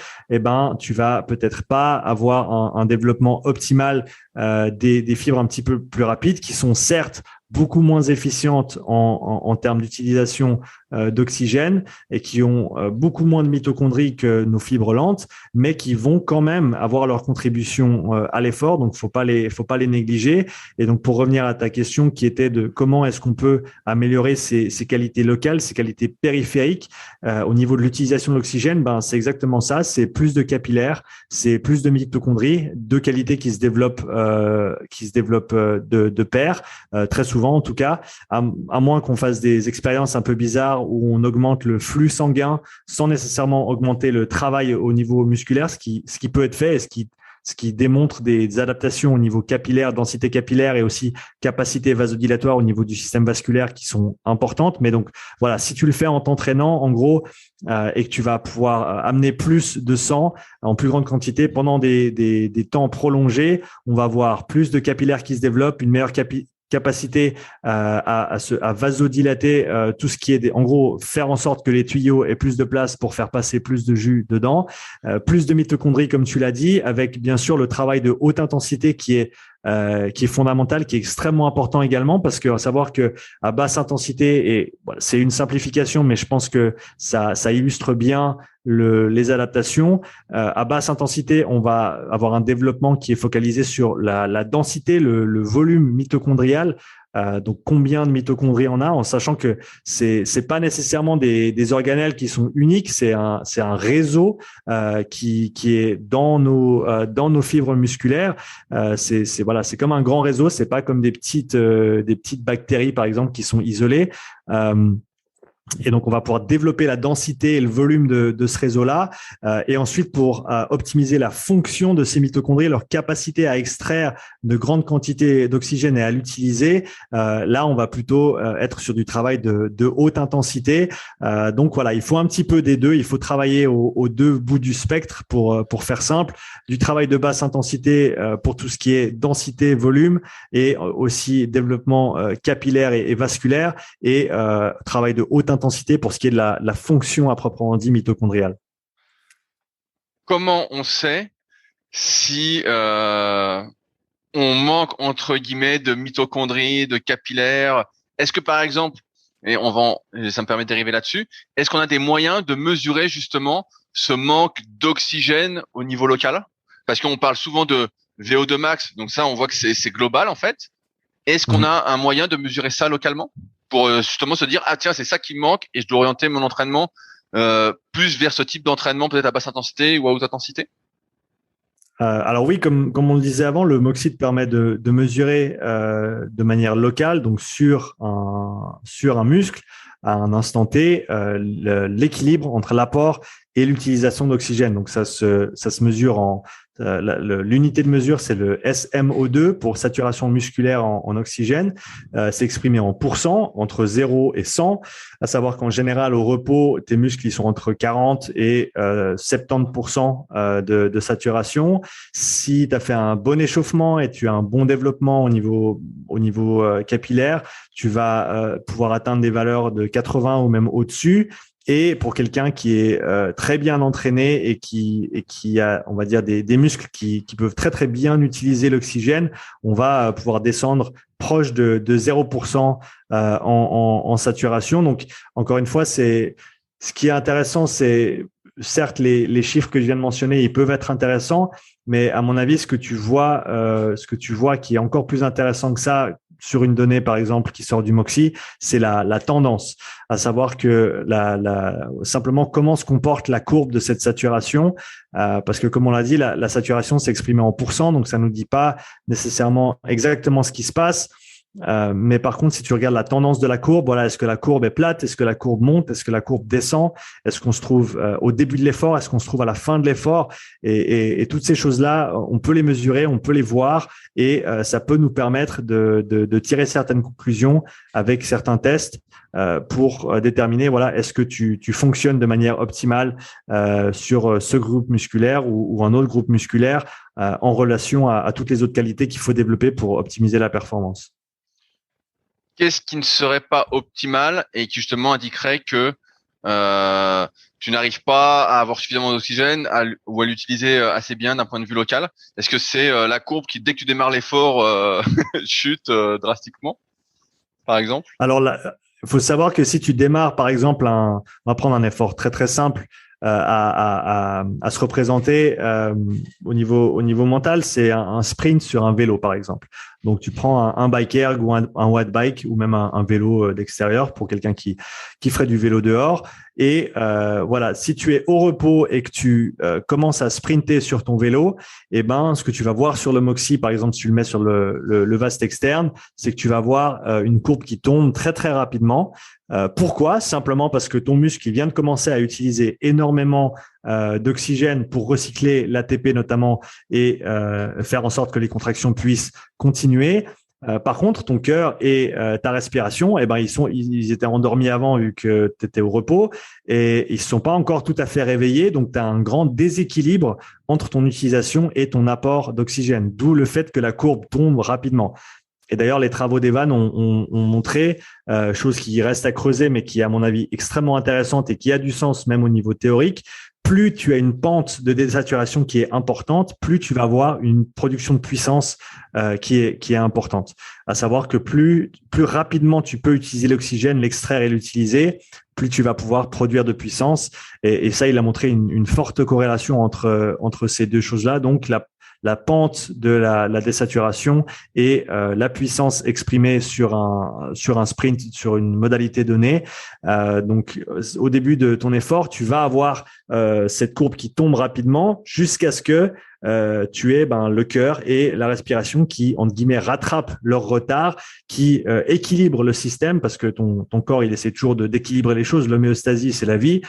tu vas peut-être pas avoir un développement optimal des fibres un petit peu plus rapides, qui sont certes beaucoup moins efficientes en termes d'utilisation d'oxygène et qui ont beaucoup moins de mitochondries que nos fibres lentes, mais qui vont quand même avoir leur contribution à l'effort. Donc, faut pas les négliger. Et donc, pour revenir à ta question qui était de comment est-ce qu'on peut améliorer ces qualités locales, ces qualités périphériques au niveau de l'utilisation de l'oxygène, c'est exactement ça. C'est plus de capillaires, c'est plus de mitochondries, deux qualités qui se développent de pair, très souvent en tout cas, à moins qu'on fasse des expériences un peu bizarres où on augmente le flux sanguin sans nécessairement augmenter le travail au niveau musculaire, ce qui peut être fait et ce qui démontre des adaptations au niveau capillaire, densité capillaire et aussi capacité vasodilatoire au niveau du système vasculaire qui sont importantes. Mais donc voilà, si tu le fais en t'entraînant, en gros, et que tu vas pouvoir amener plus de sang en plus grande quantité pendant des temps prolongés, on va avoir plus de capillaires qui se développent, une meilleure capacité à vasodilater tout ce qui est en gros faire en sorte que les tuyaux aient plus de place pour faire passer plus de jus dedans, plus de mitochondries comme tu l'as dit, avec bien sûr le travail de haute intensité qui est fondamental, qui est extrêmement important également, parce que à savoir que à basse intensité, et voilà, c'est une simplification, mais je pense que ça illustre bien les adaptations. À basse intensité, on va avoir un développement qui est focalisé sur la densité, le volume mitochondrial. Donc combien de mitochondries on a, en sachant que c'est pas nécessairement des organelles qui sont uniques, c'est un réseau qui est dans nos fibres musculaires. C'est comme un grand réseau, c'est pas comme des petites bactéries par exemple qui sont isolées. Et donc, on va pouvoir développer la densité et le volume de ce réseau-là. Et ensuite, pour optimiser la fonction de ces mitochondries, leur capacité à extraire de grandes quantités d'oxygène et à l'utiliser, là, on va plutôt être sur du travail de haute intensité. Donc, voilà, il faut un petit peu des deux. Il faut travailler aux deux bouts du spectre pour faire simple. Du travail de basse intensité pour tout ce qui est densité, volume, et aussi développement capillaire et vasculaire, et travail de haute intensité pour ce qui est de la fonction à proprement dit mitochondriale. Comment on sait si on manque entre guillemets de mitochondries, de capillaires? Est-ce que par exemple, et ça me permet d'arriver là-dessus, est-ce qu'on a des moyens de mesurer justement ce manque d'oxygène au niveau local? Parce qu'on parle souvent de VO2 max, donc ça on voit que c'est global en fait. Est-ce qu'on a un moyen de mesurer ça localement? pour justement se dire ah tiens c'est ça qui me manque et je dois orienter mon entraînement plus vers ce type d'entraînement peut-être à basse intensité ou à haute intensité? Alors oui, comme on le disait avant, le Moxie te permet de mesurer de manière locale, donc sur un muscle, à un instant T, l'équilibre entre l'apport et l'utilisation d'oxygène. Donc ça se mesure l'unité de mesure, c'est le SMO2 pour saturation musculaire en oxygène. C'est exprimé en pourcents, entre 0 et 100. À savoir qu'en général, au repos, tes muscles ils sont entre 40 et 70% de saturation. Si tu as fait un bon échauffement et tu as un bon développement au niveau capillaire, tu vas pouvoir atteindre des valeurs de 80 ou même au-dessus. Et pour quelqu'un qui est très bien entraîné et qui a, on va dire, des muscles qui peuvent très très bien utiliser l'oxygène, on va pouvoir descendre proche de 0% en saturation. Donc encore une fois, ce qui est intéressant, c'est certes les chiffres que je viens de mentionner, ils peuvent être intéressants, mais à mon avis, ce que tu vois qui est encore plus intéressant que ça, sur une donnée, par exemple, qui sort du Moxie, c'est la tendance, à savoir que simplement comment se comporte la courbe de cette saturation, parce que comme on l'a dit, la saturation s'exprime en pourcents, donc ça nous dit pas nécessairement exactement ce qui se passe. Mais par contre, si tu regardes la tendance de la courbe, voilà, est-ce que la courbe est plate? Est-ce que la courbe monte? Est-ce que la courbe descend? Est-ce qu'on se trouve au début de l'effort? Est-ce qu'on se trouve à la fin de l'effort? Et toutes ces choses-là, on peut les mesurer, on peut les voir, et ça peut nous permettre de tirer certaines conclusions avec certains tests pour déterminer, voilà, est-ce que tu fonctionnes de manière optimale sur ce groupe musculaire ou un autre groupe musculaire en relation à toutes les autres qualités qu'il faut développer pour optimiser la performance. Qu'est-ce qui ne serait pas optimal et qui justement indiquerait que tu n'arrives pas à avoir suffisamment d'oxygène ou à l'utiliser assez bien d'un point de vue local? Est-ce que c'est la courbe qui, dès que tu démarres l'effort, chute drastiquement, par exemple? Alors là, il faut savoir que si tu démarres, par exemple, on va prendre un effort très très simple à se représenter au niveau mental, c'est un sprint sur un vélo, par exemple. Donc, tu prends un bike erg ou un watt bike ou même un vélo d'extérieur pour quelqu'un qui ferait du vélo dehors. Et voilà, si tu es au repos et que tu commences à sprinter sur ton vélo, eh ben, ce que tu vas voir sur le Moxie, par exemple, si tu le mets sur le vaste externe, c'est que tu vas voir une courbe qui tombe très très rapidement. Pourquoi? Simplement parce que ton muscle vient de commencer à utiliser énormément d'oxygène pour recycler l'ATP notamment et faire en sorte que les contractions puissent continuer. Par contre, ton cœur et ta respiration, eh ben ils étaient endormis avant vu que tu étais au repos et ils se sont pas encore tout à fait réveillés. Donc, tu as un grand déséquilibre entre ton utilisation et ton apport d'oxygène, d'où le fait que la courbe tombe rapidement. Et d'ailleurs, les travaux d'Evan ont montré, chose qui reste à creuser, mais qui est à mon avis extrêmement intéressante et qui a du sens même au niveau théorique. Plus tu as une pente de désaturation qui est importante, plus tu vas avoir une production de puissance qui est importante. À savoir que plus rapidement tu peux utiliser l'oxygène, l'extraire et l'utiliser, plus tu vas pouvoir produire de puissance. Et ça, il a montré une forte corrélation entre ces deux choses-là. Donc, la pente de la désaturation et la puissance exprimée sur un sprint, sur une modalité donnée. Donc, au début de ton effort, tu vas avoir cette courbe qui tombe rapidement jusqu'à ce que tu aies le cœur et la respiration qui, entre guillemets, rattrapent leur retard, qui équilibrent le système parce que ton corps, il essaie toujours d'équilibrer les choses. L'homéostasie, c'est la vie.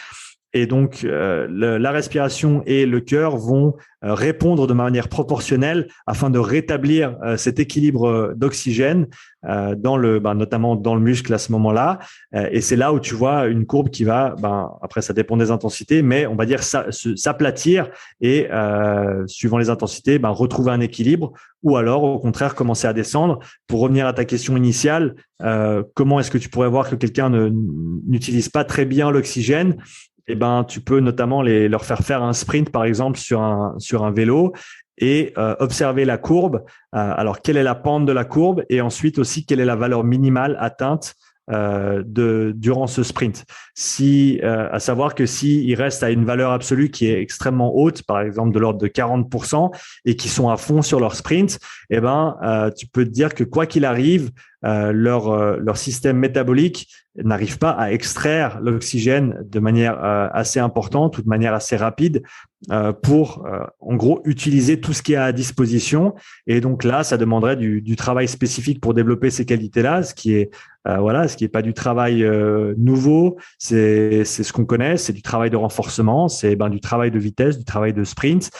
Et donc, la respiration et le cœur vont répondre de manière proportionnelle afin de rétablir cet équilibre d'oxygène notamment dans le muscle à ce moment-là. Et c'est là où tu vois une courbe qui va, après ça dépend des intensités, mais on va dire s'aplatir et suivant les intensités, retrouver un équilibre ou alors au contraire commencer à descendre. Pour revenir à ta question initiale, comment est-ce que tu pourrais voir que quelqu'un n'utilise pas très bien l'oxygène? Tu peux notamment leur faire un sprint, par exemple, sur un vélo et observer la courbe. Alors, quelle est la pente de la courbe et ensuite aussi, quelle est la valeur minimale atteinte durant ce sprint. À savoir que s'il reste à une valeur absolue qui est extrêmement haute, par exemple de l'ordre de 40%, et qui sont à fond sur leur sprint, tu peux te dire que quoi qu'il arrive, leur système métabolique n'arrive pas à extraire l'oxygène de manière assez importante ou de manière assez rapide pour, en gros, utiliser tout ce qui est à disposition. Et donc là, ça demanderait du travail spécifique pour développer ces qualités-là, ce qui est pas du travail nouveau, c'est ce qu'on connaît, c'est du travail de renforcement, c'est du travail de vitesse, du travail de sprint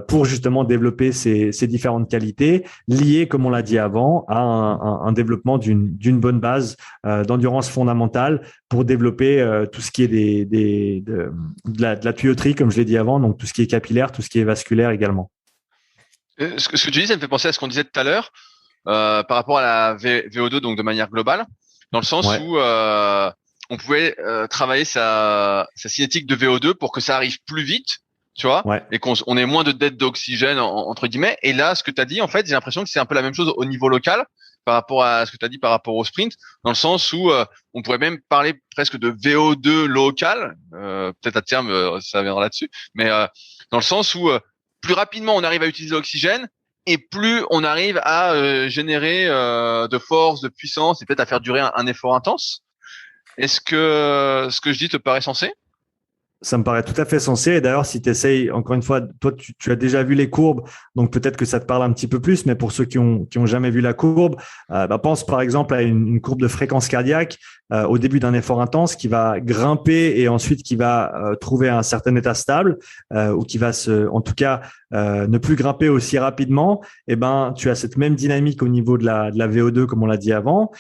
pour justement développer ces différentes qualités liées, comme on l'a dit avant, à un développement d'une bonne base d'endurance fondamentale pour développer tout ce qui est de la tuyauterie, comme je l'ai dit avant, donc tout ce qui est capillaire, tout ce qui est vasculaire également. Ce que tu dis, ça me fait penser à ce qu'on disait tout à l'heure par rapport à la VO2, donc de manière globale, dans le sens où on pouvait travailler sa cinétique de VO2 pour que ça arrive plus vite, tu vois, et qu'on ait moins de dette d'oxygène entre guillemets. Et là, ce que tu as dit, en fait, j'ai l'impression que c'est un peu la même chose au niveau local par rapport à ce que tu as dit par rapport au sprint, dans le sens où on pourrait même parler presque de VO2 local, peut-être à terme ça viendra là-dessus, mais dans le sens où plus rapidement on arrive à utiliser l'oxygène et plus on arrive à générer de force, de puissance et peut-être à faire durer un effort intense. Est-ce que ce que je dis te paraît sensé ? Ça me paraît tout à fait sensé. Et d'ailleurs, si tu essayes, encore une fois, toi, tu as déjà vu les courbes, donc peut-être que ça te parle un petit peu plus, mais pour ceux qui ont jamais vu la courbe, pense par exemple à une courbe de fréquence cardiaque au début d'un effort intense qui va grimper et ensuite qui va trouver un certain état stable ou qui va en tout cas, ne plus grimper aussi rapidement. Et tu as cette même dynamique au niveau de la VO2, comme on l'a dit avant,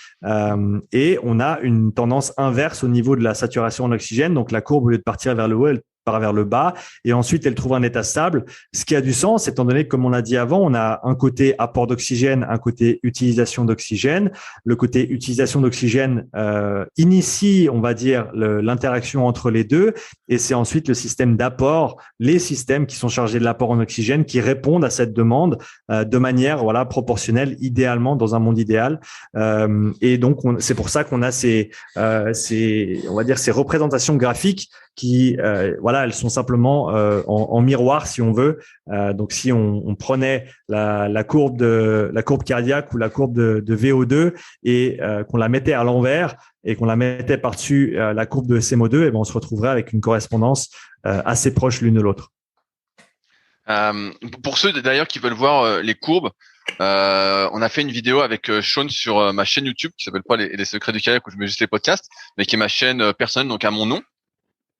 et on a une tendance inverse au niveau de la saturation en oxygène. Donc la courbe, au lieu de partir vers le haut, elle part vers le bas et ensuite elle trouve un état stable, ce qui a du sens étant donné que, comme on l'a dit avant, on a un côté apport d'oxygène, un côté utilisation d'oxygène. Le côté utilisation d'oxygène initie, on va dire, l'interaction entre les deux, et c'est ensuite le système d'apport, les systèmes qui sont chargés de l'apport en oxygène qui répondent à cette demande de manière proportionnelle, idéalement dans un monde idéal. Et donc c'est pour ça qu'on a ces représentations graphiques qui elles sont simplement en miroir, si on veut. Donc si on prenait la courbe cardiaque ou la courbe de VO2 et qu'on la mettait à l'envers et qu'on la mettait par-dessus la courbe de SMO2, on se retrouverait avec une correspondance assez proche l'une de l'autre. Pour ceux d'ailleurs qui veulent voir les courbes, on a fait une vidéo avec Sean sur ma chaîne YouTube qui s'appelle pas les secrets du kayak, où je mets juste les podcasts, mais qui est ma chaîne personnelle, donc à mon nom,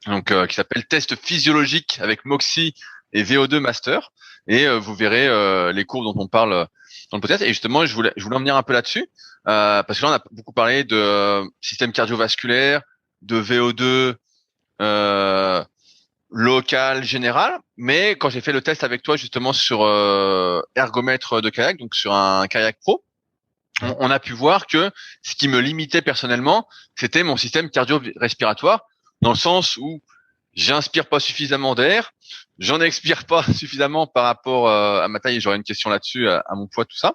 donc qui s'appelle Test physiologique avec Moxy et VO2 Master, et vous verrez les courbes dont on parle dans le podcast. Et justement, je voulais en venir un peu là-dessus, parce que là on a beaucoup parlé de système cardiovasculaire, de VO2 local, général, mais quand j'ai fait le test avec toi justement sur ergomètre de kayak, donc sur un kayak pro, on a pu voir que ce qui me limitait personnellement, c'était mon système cardio-respiratoire, dans le sens où j'inspire pas suffisamment d'air, j'en expire pas suffisamment par rapport à ma taille, et j'aurais une question là-dessus, à mon poids, tout ça.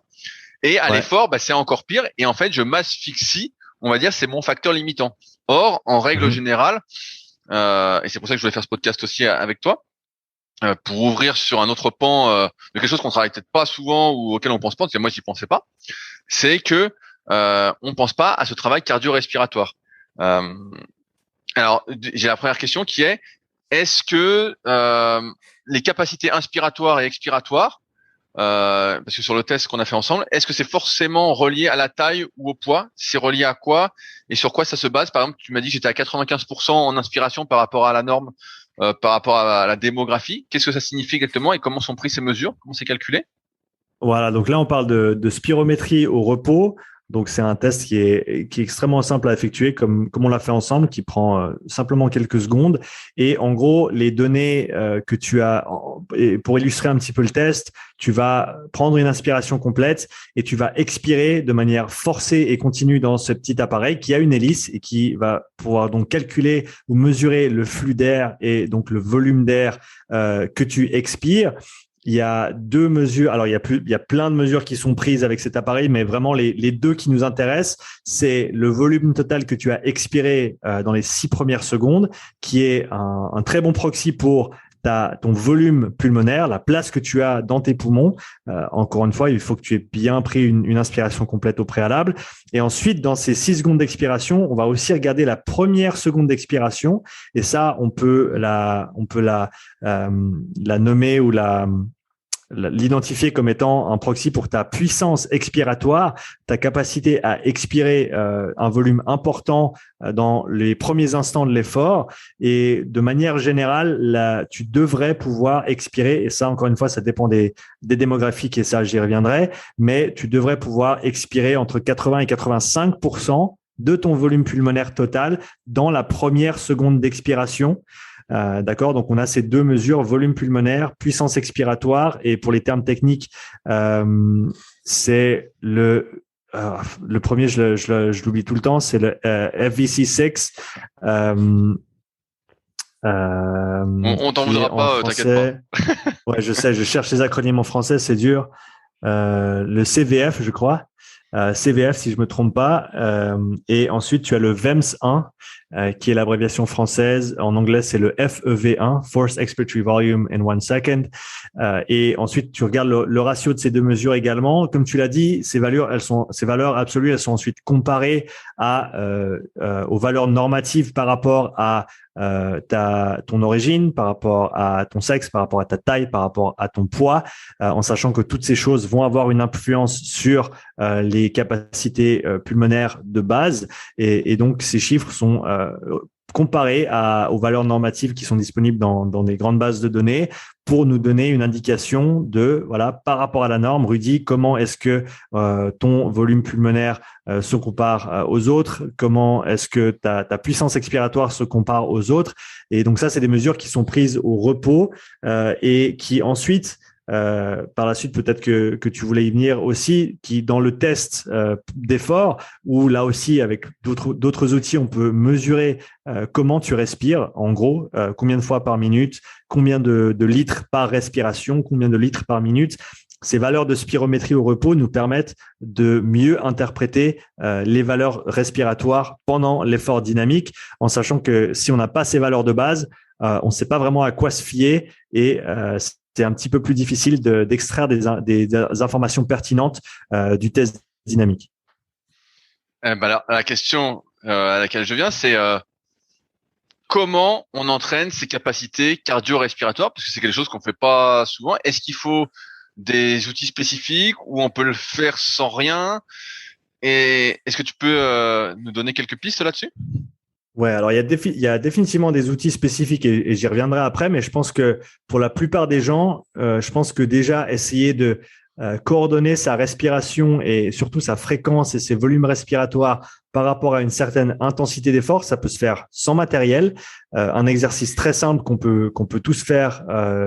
Et à l'effort, c'est encore pire, et en fait, je m'asphyxie, on va dire, c'est mon facteur limitant. Or, en règle générale, et c'est pour ça que je voulais faire ce podcast aussi avec toi, pour ouvrir sur un autre pan de quelque chose qu'on travaille peut-être pas souvent ou auquel on pense pas, parce que moi j'y pensais pas, c'est que on pense pas à ce travail cardio-respiratoire. Alors j'ai la première question qui est: est-ce que les capacités inspiratoires et expiratoires, parce que sur le test qu'on a fait ensemble, est-ce que c'est forcément relié à la taille ou au poids? C'est relié à quoi et sur quoi ça se base? Par exemple, tu m'as dit que j'étais à 95% en inspiration par rapport à la norme, par rapport à la démographie. Qu'est-ce que ça signifie exactement et comment sont prises ces mesures? Comment c'est calculé? Voilà, donc là on parle de spirométrie au repos. Donc c'est un test qui est extrêmement simple à effectuer, comme on l'a fait ensemble, qui prend simplement quelques secondes. Et en gros, les données que tu as, et pour illustrer un petit peu le test, tu vas prendre une inspiration complète et tu vas expirer de manière forcée et continue dans ce petit appareil qui a une hélice et qui va pouvoir donc calculer ou mesurer le flux d'air et donc le volume d'air que tu expires. Il y a deux mesures. Alors, il y a plein de mesures qui sont prises avec cet appareil, mais vraiment les deux qui nous intéressent, c'est le volume total que tu as expiré dans les 6 premières secondes, qui est un très bon proxy pour ton volume pulmonaire, la place que tu as dans tes poumons. Encore une fois, il faut que tu aies bien pris une inspiration complète au préalable. Et ensuite, dans ces 6 secondes d'expiration, on va aussi regarder la première seconde d'expiration. Et ça, on peut la nommer ou l'identifier comme étant un proxy pour ta puissance expiratoire, ta capacité à expirer un volume important dans les premiers instants de l'effort. Et de manière générale, tu devrais pouvoir expirer, et ça, encore une fois, ça dépend des démographiques, et ça, j'y reviendrai, mais tu devrais pouvoir expirer entre 80 et 85% de ton volume pulmonaire total dans la première seconde d'expiration. D'accord, donc on a ces 2 mesures, volume pulmonaire, puissance expiratoire, et pour les termes techniques, c'est le premier, je l'oublie tout le temps, c'est le FVC6. On t'en voudra pas, t'inquiète pas. Ouais, je sais, je cherche les acronymes en français, c'est dur. Le CVF, je crois. CVF, si je me trompe pas. Et ensuite, tu as le VEMS1, qui est l'abréviation française. En anglais, c'est le FEV1, Force Expiratory Volume in 1 second. Et ensuite, tu regardes le ratio de ces 2 mesures également. Comme tu l'as dit, ces valeurs absolues, elles sont ensuite comparées aux valeurs normatives par rapport à ton origine, par rapport à ton sexe, par rapport à ta taille, par rapport à ton poids, en sachant que toutes ces choses vont avoir une influence sur les capacités pulmonaires de base. Et donc, ces chiffres sont comparés aux valeurs normatives qui sont disponibles dans des grandes bases de données pour nous donner une indication de, voilà, par rapport à la norme, Rudy, comment est-ce que ton volume pulmonaire se compare aux autres, comment est-ce que ta puissance expiratoire se compare aux autres. Et donc ça, c'est des mesures qui sont prises au repos et qui ensuite, par la suite, peut-être que tu voulais y venir aussi, qui dans le test d'effort, où là aussi avec d'autres outils, on peut mesurer comment tu respires, en gros, combien de fois par minute, combien de litres par respiration, combien de litres par minute. Ces valeurs de spirométrie au repos nous permettent de mieux interpréter les valeurs respiratoires pendant l'effort dynamique, en sachant que si on n'a pas ces valeurs de base, on ne sait pas vraiment à quoi se fier et c'est un petit peu plus difficile d'extraire des informations pertinentes du test dynamique. La question à laquelle je viens, c'est comment on entraîne ses capacités cardio-respiratoires, parce que c'est quelque chose qu'on fait pas souvent. Est-ce qu'il faut des outils spécifiques ou on peut le faire sans rien? Et est-ce que tu peux nous donner quelques pistes là-dessus? Ouais, alors il y a définitivement des outils spécifiques et j'y reviendrai après, mais je pense que pour la plupart des gens, je pense que déjà essayer de coordonner sa respiration et surtout sa fréquence et ses volumes respiratoires par rapport à une certaine intensité d'effort, ça peut se faire sans matériel. Un exercice très simple qu'on peut tous faire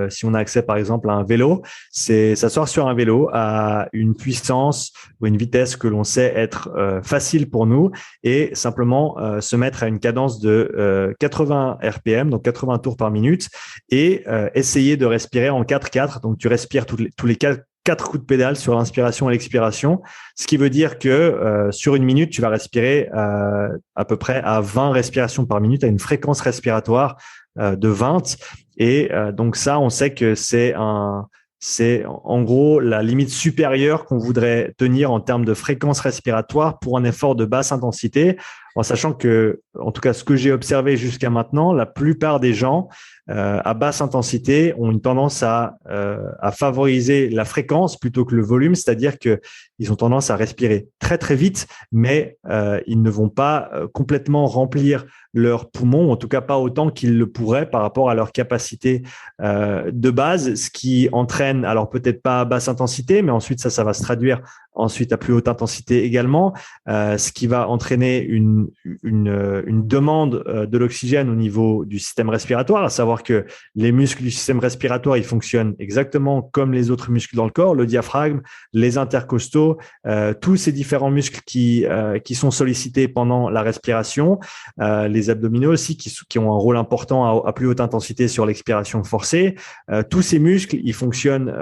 si on a accès par exemple à un vélo, c'est s'asseoir sur un vélo à une puissance ou une vitesse que l'on sait être facile pour nous et simplement se mettre à une cadence de 80 RPM, donc 80 tours par minute, et essayer de respirer en 4-4. Donc tu respires tous les 4 coups de pédale sur l'inspiration et l'expiration, ce qui veut dire que sur une minute, tu vas respirer à peu près à 20 respirations par minute, à une fréquence respiratoire de 20. Et donc ça, on sait que c'est en gros la limite supérieure qu'on voudrait tenir en termes de fréquence respiratoire pour un effort de basse intensité, en sachant que, en tout cas, ce que j'ai observé jusqu'à maintenant, la plupart des gens à basse intensité ont une tendance à favoriser la fréquence plutôt que le volume, c'est-à-dire que ils ont tendance à respirer très très vite, mais ils ne vont pas complètement remplir leurs poumons, en tout cas pas autant qu'ils le pourraient par rapport à leur capacité de base, ce qui entraîne, alors peut-être pas à basse intensité, mais ensuite ça va se traduire ensuite à plus haute intensité également, ce qui va entraîner une demande de l'oxygène au niveau du système respiratoire, à savoir que les muscles du système respiratoire, ils fonctionnent exactement comme les autres muscles dans le corps, le diaphragme, les intercostaux, tous ces différents muscles qui sont sollicités pendant la respiration, les abdominaux aussi qui ont un rôle important à plus haute intensité sur l'expiration forcée. Tous ces muscles, ils fonctionnent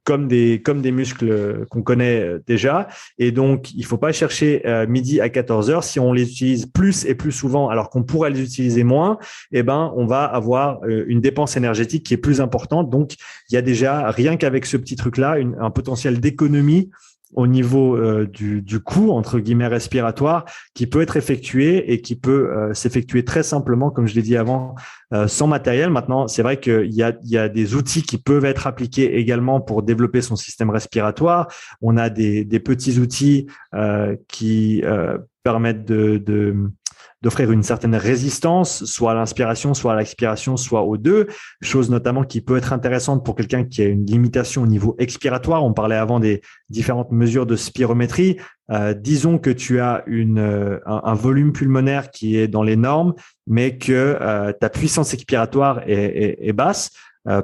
comme des muscles qu'on connaît déjà. Et donc, il faut pas chercher midi à 14 heures. Si on les utilise plus et plus souvent, alors qu'on pourrait les utiliser moins, eh ben, on va avoir une dépense énergétique qui est plus importante. Donc, il y a déjà, rien qu'avec ce petit truc-là, un potentiel d'économie au niveau du coût, entre guillemets, respiratoire, qui peut être effectué et qui peut s'effectuer très simplement, comme je l'ai dit avant, sans matériel. Maintenant, c'est vrai qu'il y a des outils qui peuvent être appliqués également pour développer son système respiratoire. On a des petits outils qui permettent d'offrir une certaine résistance, soit à l'inspiration, soit à l'expiration, soit aux deux, chose notamment qui peut être intéressante pour quelqu'un qui a une limitation au niveau expiratoire. On parlait avant des différentes mesures de spirométrie. Disons que tu as un volume pulmonaire qui est dans les normes, mais que ta puissance expiratoire est basse.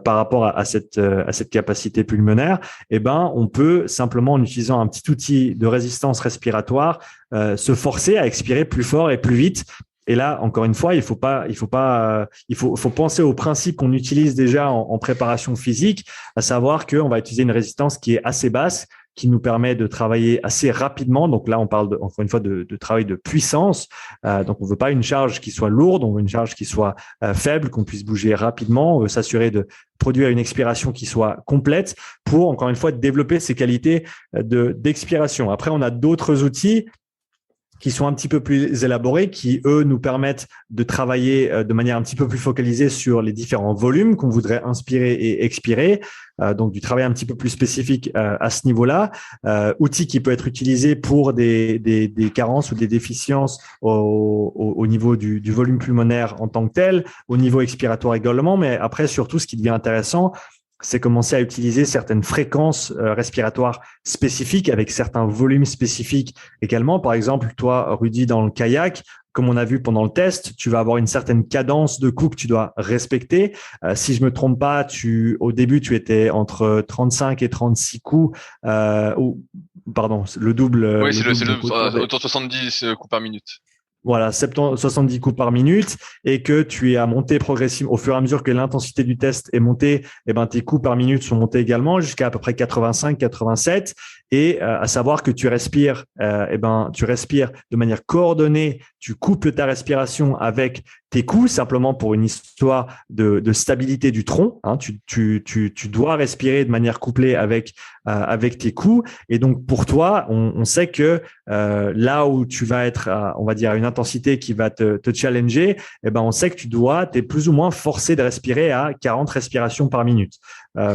Par rapport à cette capacité pulmonaire, eh ben, on peut simplement, en utilisant un petit outil de résistance respiratoire, se forcer à expirer plus fort et plus vite. Et là, encore une fois, il faut penser au principe qu'on utilise déjà en préparation physique, à savoir qu'on va utiliser une résistance qui est assez basse, qui nous permet de travailler assez rapidement. Donc là, on parle encore une fois de travail de puissance. Donc on veut pas une charge qui soit lourde, on veut une charge qui soit faible, qu'on puisse bouger rapidement. On veut s'assurer de produire une expiration qui soit complète pour, encore une fois, développer ces qualités d'expiration. Après, on a d'autres outils qui sont un petit peu plus élaborés, qui, eux, nous permettent de travailler de manière un petit peu plus focalisée sur les différents volumes qu'on voudrait inspirer et expirer. Donc, du travail un petit peu plus spécifique à ce niveau-là. Outil qui peut être utilisé pour des carences ou des déficiences au niveau du volume pulmonaire en tant que tel, au niveau expiratoire également. Mais après, surtout, ce qui devient intéressant, c'est commencer à utiliser certaines fréquences respiratoires spécifiques avec certains volumes spécifiques également. Par exemple, toi, Rudy, dans le kayak, comme on a vu pendant le test, tu vas avoir une certaine cadence de coups que tu dois respecter. Si je me trompe pas, au début, tu étais entre 35 et 36 coups, pardon, le double. Oui, c'est autour de 70 coups par minute. Voilà, 70 coups par minute, et que tu es à monter progressivement au fur et à mesure que l'intensité du test est montée, eh ben tes coups par minute sont montés également jusqu'à peu près 85, 87, et à savoir que tu respires, tu respires de manière coordonnée, tu couples ta respiration avec tes coups simplement pour une histoire de stabilité du tronc. Hein, tu dois respirer de manière couplée avec tes coups, et donc pour toi, on sait que là où tu vas être, on va dire, à une intensité qui va te challenger, eh ben on sait que t'es plus ou moins forcé de respirer à 40 respirations par minute,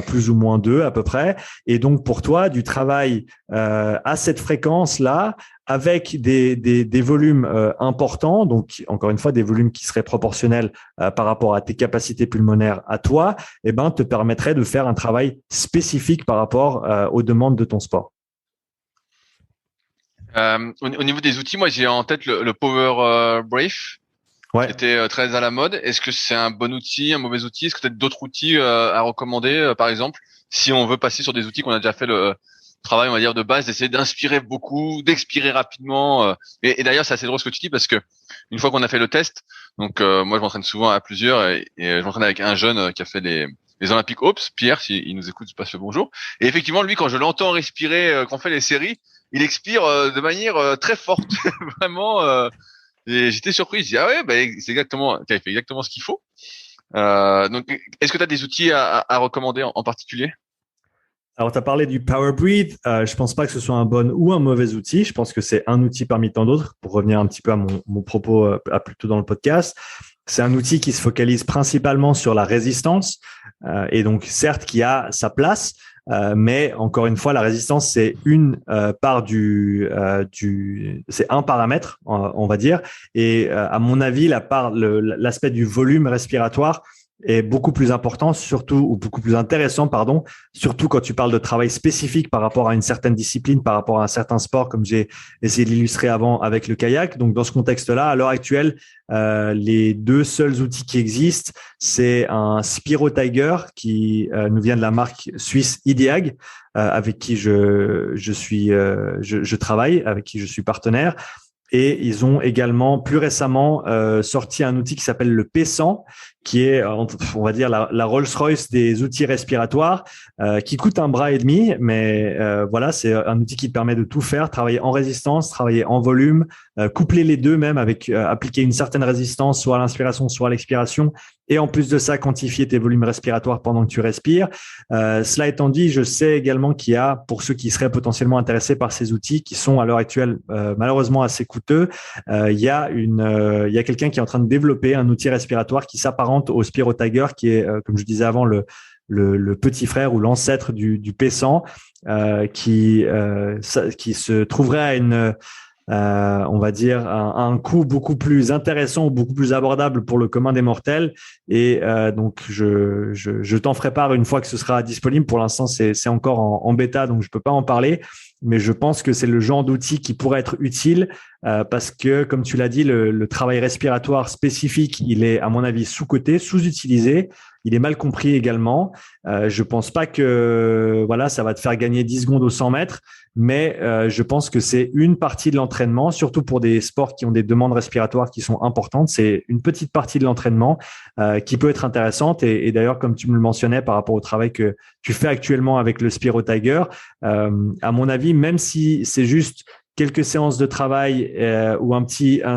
plus ou moins 2 à peu près. Et donc pour toi, du travail à cette fréquence-là, avec des volumes importants, donc encore une fois des volumes qui seraient proportionnels par rapport à tes capacités pulmonaires à toi, eh ben te permettrait de faire un travail spécifique par rapport aux demandes de ton sport. Au niveau des outils, moi j'ai en tête le Power Brief, Ouais. qui était très à la mode. Est-ce que c'est un bon outil, un mauvais outil? Est-ce que tu as d'autres outils à recommander, par exemple, si on veut passer sur des outils qu'on a déjà fait le travail, on va dire, de base, d'essayer d'inspirer beaucoup, d'expirer rapidement. Et d'ailleurs, c'est assez drôle ce que tu dis, parce que une fois qu'on a fait le test, donc moi je m'entraîne souvent à plusieurs, et je m'entraîne avec un jeune qui a fait les Olympiques Ops, Pierre, s'il nous écoute, je passe le bonjour. Et effectivement, lui, quand je l'entends respirer, quand on fait les séries, il expire de manière très forte, vraiment. Et j'étais surpris. Je dis, ah ouais, bah, il fait exactement ce qu'il faut. Donc, est-ce que tu as des outils à recommander en particulier? Alors, tu as parlé du Power Breathe. Je pense pas que ce soit un bon ou un mauvais outil. Je pense que c'est un outil parmi tant d'autres. Pour revenir un petit peu à mon propos plus tôt dans le podcast, c'est un outil qui se focalise principalement sur la résistance. Et donc, certes, qui a sa place, mais encore une fois, la résistance, c'est une part c'est un paramètre, on va dire. Et à mon avis, l'aspect du volume respiratoire est beaucoup plus important, ou beaucoup plus intéressant, pardon, surtout quand tu parles de travail spécifique par rapport à une certaine discipline, par rapport à un certain sport, comme j'ai essayé de l'illustrer avant avec le kayak. Donc, dans ce contexte-là, à l'heure actuelle, les deux seuls outils qui existent, c'est un Spiro Tiger qui nous vient de la marque suisse Ideag, avec qui je travaille, avec qui je suis partenaire. Et ils ont également plus récemment sorti un outil qui s'appelle le P100, qui est, on va dire, la Rolls-Royce des outils respiratoires, qui coûte un bras et demi, mais voilà, c'est un outil qui te permet de tout faire, travailler en résistance, travailler en volume, coupler les deux même avec appliquer une certaine résistance, soit à l'inspiration, soit à l'expiration, et en plus de ça, quantifier tes volumes respiratoires pendant que tu respires. Cela étant dit, je sais également qu'il y a, pour ceux qui seraient potentiellement intéressés par ces outils, qui sont à l'heure actuelle malheureusement assez coûteux, il y a quelqu'un qui est en train de développer un outil respiratoire qui s'apparente au SpiroTiger, qui est, comme je disais avant, le petit frère ou l'ancêtre du P100, qui se trouverait à une on va dire un coût beaucoup plus intéressant ou beaucoup plus abordable pour le commun des mortels. Et donc je t'en ferai part une fois que ce sera disponible. Pour l'instant, c'est encore en bêta, donc je peux pas en parler. Mais je pense que c'est le genre d'outil qui pourrait être utile parce que, comme tu l'as dit, le travail respiratoire spécifique, il est à mon avis sous-coté, sous-utilisé. Il est mal compris également. Je pense pas que voilà, ça va te faire gagner 10 secondes au 100 mètres, mais je pense que c'est une partie de l'entraînement, surtout pour des sports qui ont des demandes respiratoires qui sont importantes. C'est une petite partie de l'entraînement qui peut être intéressante. Et d'ailleurs, comme tu me le mentionnais par rapport au travail que tu fais actuellement avec le SpiroTiger, à mon avis, même si c'est juste quelques séances de travail ou un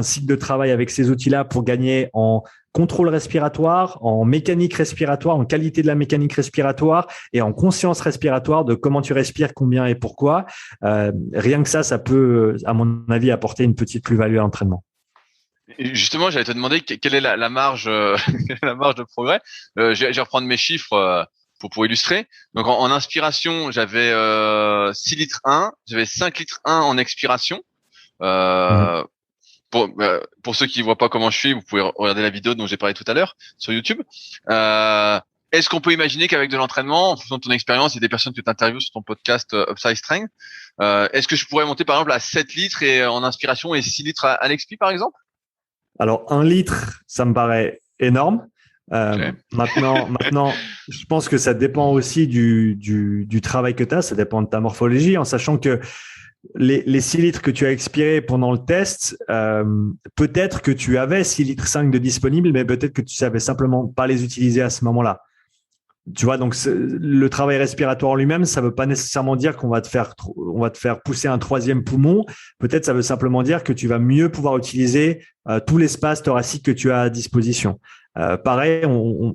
cycle de travail avec ces outils-là pour gagner en contrôle respiratoire, en mécanique respiratoire, en qualité de la mécanique respiratoire et en conscience respiratoire de comment tu respires, combien et pourquoi. Rien que ça peut, à mon avis, apporter une petite plus-value à l'entraînement. Et justement, j'allais te demander quelle est la marge, la marge de progrès. Je vais reprendre mes chiffres pour illustrer. Donc en inspiration, j'avais 6 litres 1, j'avais 5 litres 1 en expiration. Pour ceux qui voient pas comment je suis, vous pouvez regarder la vidéo dont j'ai parlé tout à l'heure sur YouTube. Est-ce qu'on peut imaginer qu'avec de l'entraînement, en fonction de ton expérience et des personnes que tu interviews sur ton podcast Upside Strength, est-ce que je pourrais monter par exemple à 7 litres et en inspiration et 6 litres à l'expi par exemple? Alors 1 litre, ça me paraît énorme. Okay. Maintenant, je pense que ça dépend aussi du travail que tu as, ça dépend de ta morphologie, en sachant que les 6 litres que tu as expirés pendant le test, peut-être que tu avais 6 litres 5 de disponibles, mais peut-être que tu savais simplement pas les utiliser à ce moment-là. Tu vois, donc le travail respiratoire lui-même, ça veut pas nécessairement dire qu'on va te faire pousser un troisième poumon. Peut-être ça veut simplement dire que tu vas mieux pouvoir utiliser tout l'espace thoracique que tu as à disposition. Pareil,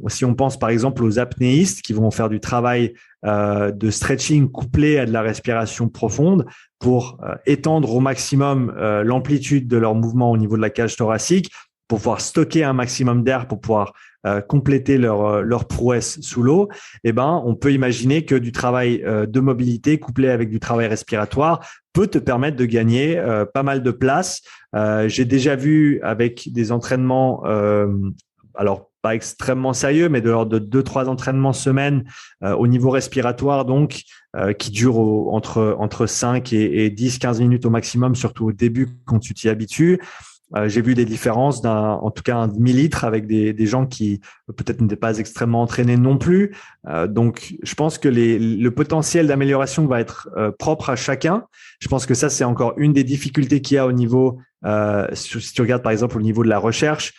si on pense par exemple aux apnéistes qui vont faire du travail de stretching couplé à de la respiration profonde pour étendre au maximum l'amplitude de leur mouvement au niveau de la cage thoracique, pour pouvoir stocker un maximum d'air, pour pouvoir compléter leur prouesse sous l'eau, eh ben, on peut imaginer que du travail de mobilité couplé avec du travail respiratoire peut te permettre de gagner pas mal de place. J'ai déjà vu avec des entraînements, alors pas extrêmement sérieux, mais de l'ordre de 2-3 entraînements semaine au niveau respiratoire, donc qui durent entre 5 et 10-15 minutes au maximum, surtout au début quand tu t'y habitues. J'ai vu des différences en tout cas un demi-litre avec des gens qui peut-être n'étaient pas extrêmement entraînés non plus. Donc, je pense que le potentiel d'amélioration va être propre à chacun. Je pense que ça, c'est encore une des difficultés qu'il y a au niveau, si tu regardes par exemple au niveau de la recherche,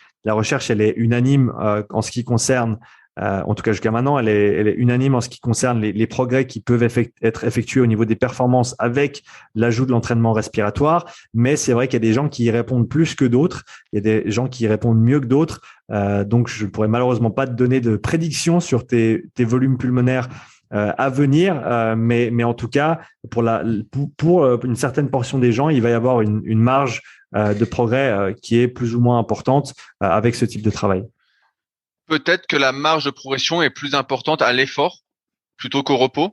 elle est unanime en ce qui concerne, en tout cas jusqu'à maintenant, elle est unanime en ce qui concerne les progrès qui peuvent être effectués au niveau des performances avec l'ajout de l'entraînement respiratoire. Mais c'est vrai qu'il y a des gens qui y répondent plus que d'autres. Il y a des gens qui y répondent mieux que d'autres. Donc, je ne pourrais malheureusement pas te donner de prédiction sur tes volumes pulmonaires à venir. Mais en tout cas, pour une certaine portion des gens, il va y avoir une marge de progrès qui est plus ou moins importante avec ce type de travail. Peut-être que la marge de progression est plus importante à l'effort plutôt qu'au repos?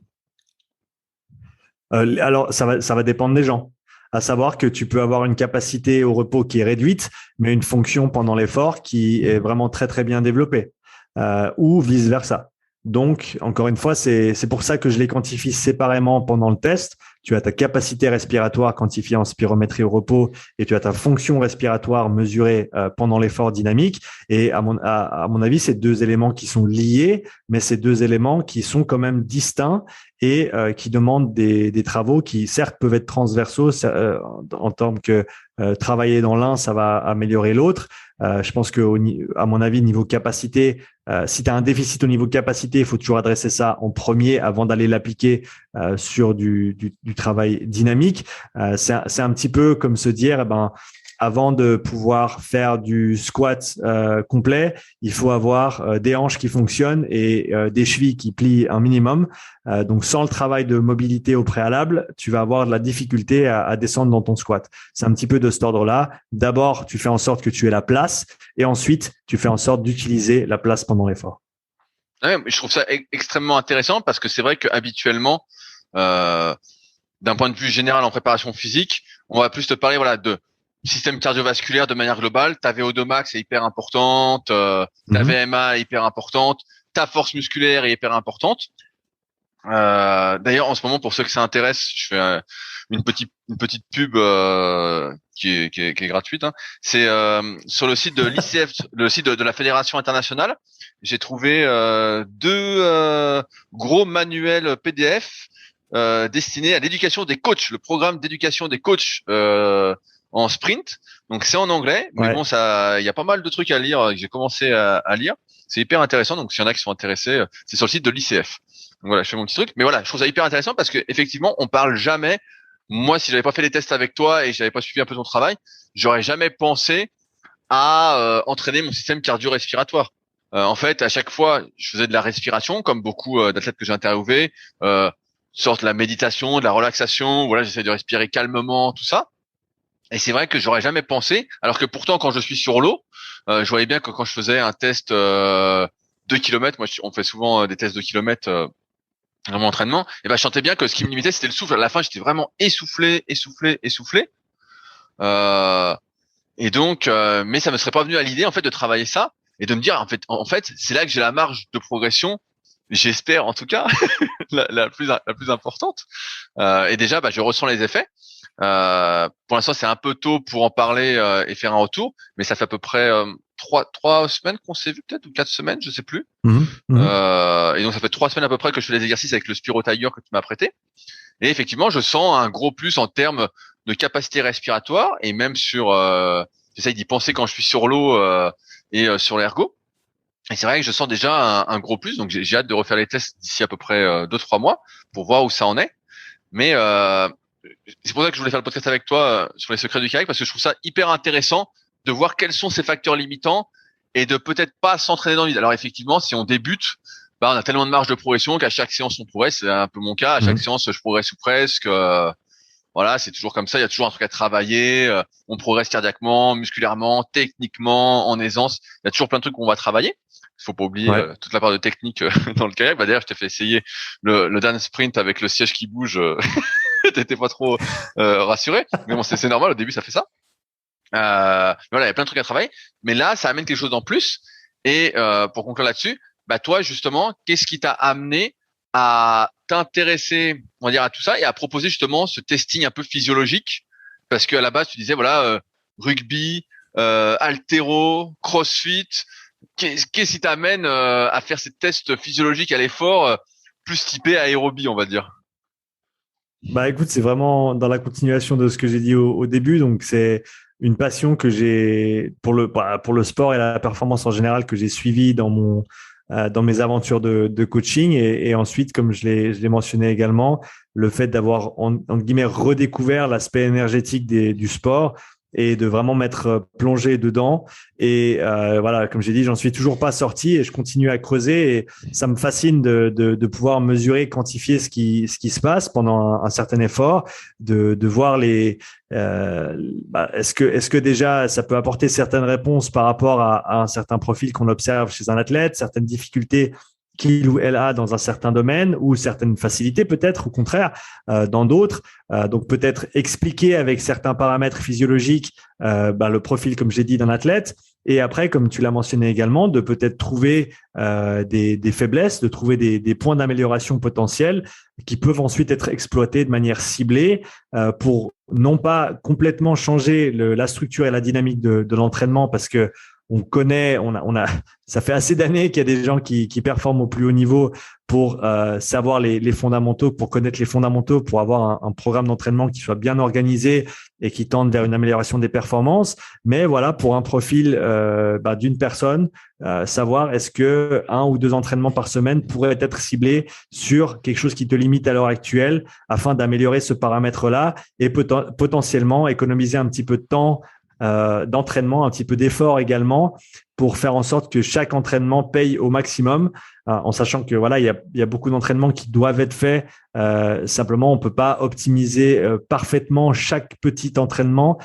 Alors, ça va dépendre des gens. À savoir que tu peux avoir une capacité au repos qui est réduite, mais une fonction pendant l'effort qui est vraiment très, très bien développée, ou vice-versa. Donc, encore une fois, c'est pour ça que je les quantifie séparément pendant le test. Tu as ta capacité respiratoire quantifiée en spirométrie au repos et tu as ta fonction respiratoire mesurée pendant l'effort dynamique. Et à mon avis, c'est 2 éléments qui sont liés, mais c'est 2 éléments qui sont quand même distincts et qui demandent des travaux qui, certes, peuvent être transversaux en tant que travailler dans l'un, ça va améliorer l'autre. Je pense que, à mon avis, niveau capacité, si tu as un déficit au niveau capacité, il faut toujours adresser ça en premier avant d'aller l'appliquer sur du travail dynamique. C'est un petit peu comme se dire, avant de pouvoir faire du squat complet, il faut avoir des hanches qui fonctionnent et des chevilles qui plient un minimum. Donc, sans le travail de mobilité au préalable, tu vas avoir de la difficulté à descendre dans ton squat. C'est un petit peu de cet ordre-là. D'abord, tu fais en sorte que tu aies la place et ensuite, tu fais en sorte d'utiliser la place pendant l'effort. Ouais, je trouve ça extrêmement intéressant parce que c'est vrai que habituellement, d'un point de vue général en préparation physique, on va plus te parler de système cardiovasculaire de manière globale. Ta VO2 max est hyper importante, ta VMA est hyper importante, ta force musculaire est hyper importante. D'ailleurs, en ce moment, pour ceux que ça intéresse, je fais une petite pub qui est gratuite. Hein. C'est sur le site de l'ICF, le site de la Fédération internationale. J'ai trouvé deux gros manuels PDF destinés à l'éducation des coachs, le programme d'éducation des coachs en sprint. Donc c'est en anglais, mais bon, il y a pas mal de trucs à lire que j'ai commencé à lire. C'est hyper intéressant. Donc s'il y en a qui sont intéressés, c'est sur le site de l'ICF. Donc voilà, je fais mon petit truc. Mais voilà, je trouve ça hyper intéressant parce que effectivement, on parle jamais. Moi, si j'avais pas fait les tests avec toi et j'avais pas suivi un peu ton travail, j'aurais jamais pensé à entraîner mon système cardio-respiratoire. En fait, à chaque fois, je faisais de la respiration, comme beaucoup d'athlètes que j'ai interviewés, sorte de la méditation, de la relaxation. Voilà, j'essaie de respirer calmement, tout ça. Et c'est vrai que j'aurais jamais pensé, alors que pourtant, quand je suis sur l'eau, je voyais bien que quand je faisais un test 2 km, moi, on fait souvent des tests de kilomètres dans mon entraînement, et je sentais bien que ce qui me limitait, c'était le souffle. À la fin, j'étais vraiment essoufflé. Et donc, mais ça me serait pas venu à l'idée, en fait, de travailler ça et de me dire, en fait, c'est là que j'ai la marge de progression. J'espère, en tout cas, la plus importante. Et déjà, je ressens les effets. Pour l'instant, c'est un peu tôt pour en parler et faire un retour, mais ça fait à peu près 3 semaines qu'on s'est vu, peut-être, ou 4 semaines, je sais plus. Et donc ça fait 3 semaines à peu près que je fais des exercices avec le Spiro Tiger que tu m'as prêté. Et effectivement, je sens un gros plus en termes de capacité respiratoire et même sur. J'essaye d'y penser quand je suis sur l'eau et sur l'ergo. Et c'est vrai que je sens déjà un gros plus. Donc j'ai hâte de refaire les tests d'ici à peu près 2-3 mois pour voir où ça en est. Mais c'est pour ça que je voulais faire le podcast avec toi sur les secrets du kayak, parce que je trouve ça hyper intéressant de voir quels sont ces facteurs limitants et de peut-être pas s'entraîner dans le vide. Alors effectivement, si on débute, on a tellement de marge de progression qu'à chaque séance on progresse. C'est un peu mon cas. À chaque séance, je progresse ou presque. Voilà, c'est toujours comme ça. Il y a toujours un truc à travailler. On progresse cardiaquement, musculairement, techniquement, en aisance. Il y a toujours plein de trucs qu'on va travailler. Il faut pas oublier toute la part de technique dans le kayak. D'ailleurs, je t'ai fait essayer le Dan Sprint avec le siège qui bouge. T'étais pas trop rassuré, mais bon, c'est normal. Au début, ça fait ça. Voilà, il y a plein de trucs à travailler. Mais là, ça amène quelque chose en plus. Et pour conclure là-dessus, toi, justement, qu'est-ce qui t'a amené à t'intéresser, on va dire, à tout ça et à proposer justement ce testing un peu physiologique? Parce qu'à la base, tu disais, rugby, haltéro, crossfit. Qu'est-ce qui t'amène à faire ces tests physiologiques à l'effort plus typés aérobie, on va dire? Écoute, c'est vraiment dans la continuation de ce que j'ai dit au début. Donc, c'est une passion que j'ai pour le sport et la performance en général que j'ai suivie dans mes aventures de coaching. Et ensuite, comme je l'ai mentionné également, le fait d'avoir, entre guillemets, redécouvert l'aspect énergétique du sport et de vraiment m'être plongé dedans. Et voilà, comme j'ai dit, j'en suis toujours pas sorti et je continue à creuser. Et ça me fascine de pouvoir mesurer, quantifier ce qui se passe pendant un certain effort, de voir est-ce que déjà ça peut apporter certaines réponses par rapport à un certain profil qu'on observe chez un athlète, certaines difficultés qu'il ou elle a dans un certain domaine ou certaines facilités peut-être au contraire dans d'autres. Donc peut-être expliquer avec certains paramètres physiologiques le profil, comme j'ai dit, d'un athlète. Et après, comme tu l'as mentionné également, de peut-être trouver des faiblesses, de trouver des points d'amélioration potentiels qui peuvent ensuite être exploités de manière ciblée pour non pas complètement changer la structure et la dynamique de l'entraînement, parce que on connaît, ça fait assez d'années qu'il y a des gens qui performent au plus haut niveau pour savoir les fondamentaux, pour connaître les fondamentaux, pour avoir un programme d'entraînement qui soit bien organisé et qui tende vers une amélioration des performances. Mais voilà, pour un profil d'une personne, savoir est-ce que 1 ou 2 entraînements par semaine pourraient être ciblés sur quelque chose qui te limite à l'heure actuelle afin d'améliorer ce paramètre-là et potentiellement économiser un petit peu de temps d'entraînement, un petit peu d'effort également pour faire en sorte que chaque entraînement paye au maximum, en sachant que voilà, il y a beaucoup d'entraînements qui doivent être faits. Simplement, on peut pas optimiser parfaitement chaque petit entraînement,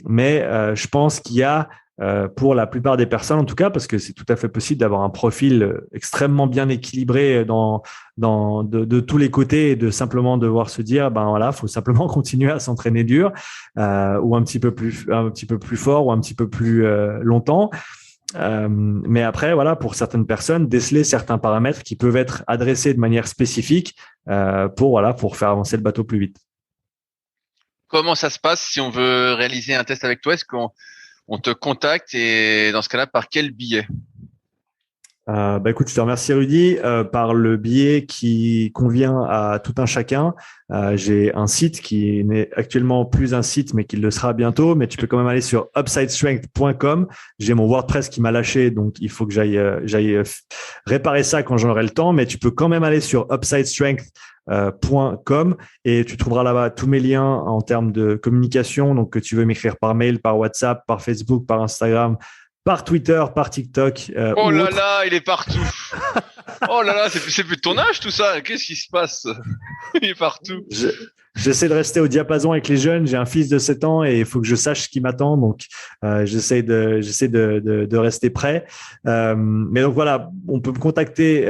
mais je pense qu'il y a pour la plupart des personnes, en tout cas, parce que c'est tout à fait possible d'avoir un profil extrêmement bien équilibré de tous les côtés et de simplement devoir se dire, ben voilà, faut simplement continuer à s'entraîner dur ou un petit peu plus fort ou un petit peu plus longtemps. Mais après, voilà, pour certaines personnes, déceler certains paramètres qui peuvent être adressés de manière spécifique pour faire avancer le bateau plus vite. Comment ça se passe si on veut réaliser un test avec toi? Est-ce qu'on te contacte et dans ce cas-là, par quel biais? Écoute, je te remercie Rudy. Par le biais qui convient à tout un chacun, j'ai un site qui n'est actuellement plus un site, mais qui le sera bientôt. Mais tu peux quand même aller sur upsidestrength.com. J'ai mon WordPress qui m'a lâché, donc il faut que j'aille réparer ça quand j'en aurai le temps. Mais tu peux quand même aller sur upsidestrength.com et tu trouveras là-bas tous mes liens en termes de communication. Donc que tu veux m'écrire par mail, par WhatsApp, par Facebook, par Instagram, par Twitter, par TikTok. Oh là là, il est partout. Oh là là, c'est plus de ton âge tout ça. Qu'est-ce qui se passe? Il est partout. J'essaie de rester au diapason avec les jeunes. J'ai un fils de 7 ans et il faut que je sache ce qui m'attend. Donc, j'essaie de rester prêt. Mais donc voilà, on peut me contacter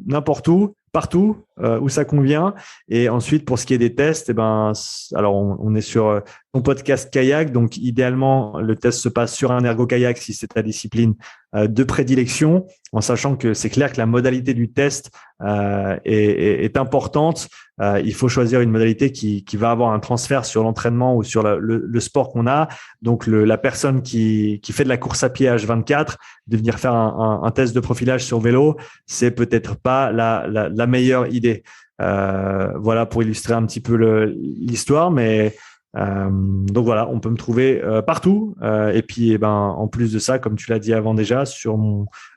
n'importe où, partout où ça convient. Et ensuite, pour ce qui est des tests, alors on est sur ton podcast kayak. Donc, idéalement, le test se passe sur un ergo kayak si c'est ta discipline de prédilection, en sachant que c'est clair que la modalité du test est importante. Il faut choisir une modalité qui va avoir un transfert sur l'entraînement ou sur le sport qu'on a. Donc, la personne qui fait de la course à pied H24, de venir faire un test de profilage sur vélo, c'est peut-être pas la meilleure idée. Voilà pour illustrer un petit peu l'histoire, mais donc voilà, on peut me trouver partout. Et puis, en plus de ça, comme tu l'as dit avant déjà, sur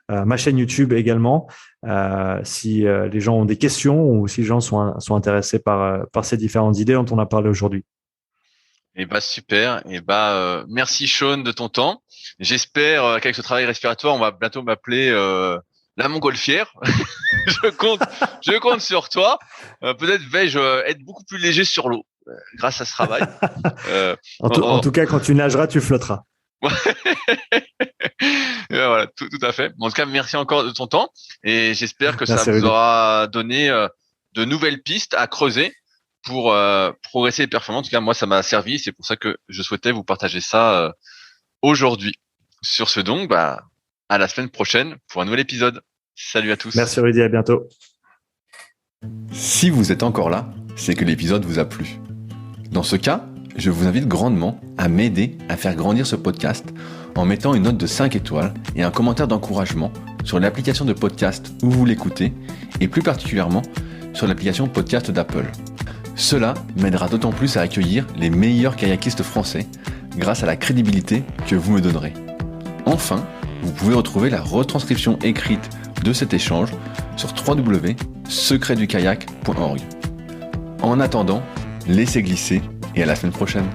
ma chaîne YouTube également, si les gens ont des questions ou si les gens sont intéressés par ces différentes idées dont on a parlé aujourd'hui. Super. Merci Sean de ton temps. J'espère qu'avec ce travail respiratoire, on va bientôt m'appeler la montgolfière. je compte sur toi. Peut-être vais-je être beaucoup plus léger sur l'eau grâce à ce travail. En tout cas, quand tu nageras, tu flotteras. Voilà, tout à fait. En tout cas, merci encore de ton temps et j'espère que ça vous aura donné de nouvelles pistes à creuser pour progresser les performances. En tout cas, moi, ça m'a servi. C'est pour ça que je souhaitais vous partager ça aujourd'hui. Sur ce donc, à la semaine prochaine pour un nouvel épisode. Salut à tous. Merci Rudy, à bientôt. Si vous êtes encore là, c'est que l'épisode vous a plu. Dans ce cas, je vous invite grandement à m'aider à faire grandir ce podcast en mettant une note de 5 étoiles et un commentaire d'encouragement sur l'application de podcast où vous l'écoutez et plus particulièrement sur l'application podcast d'Apple. Cela m'aidera d'autant plus à accueillir les meilleurs kayakistes français grâce à la crédibilité que vous me donnerez. Enfin, vous pouvez retrouver la retranscription écrite de cet échange sur www.secretdukayak.org. En attendant, laissez glisser et à la semaine prochaine.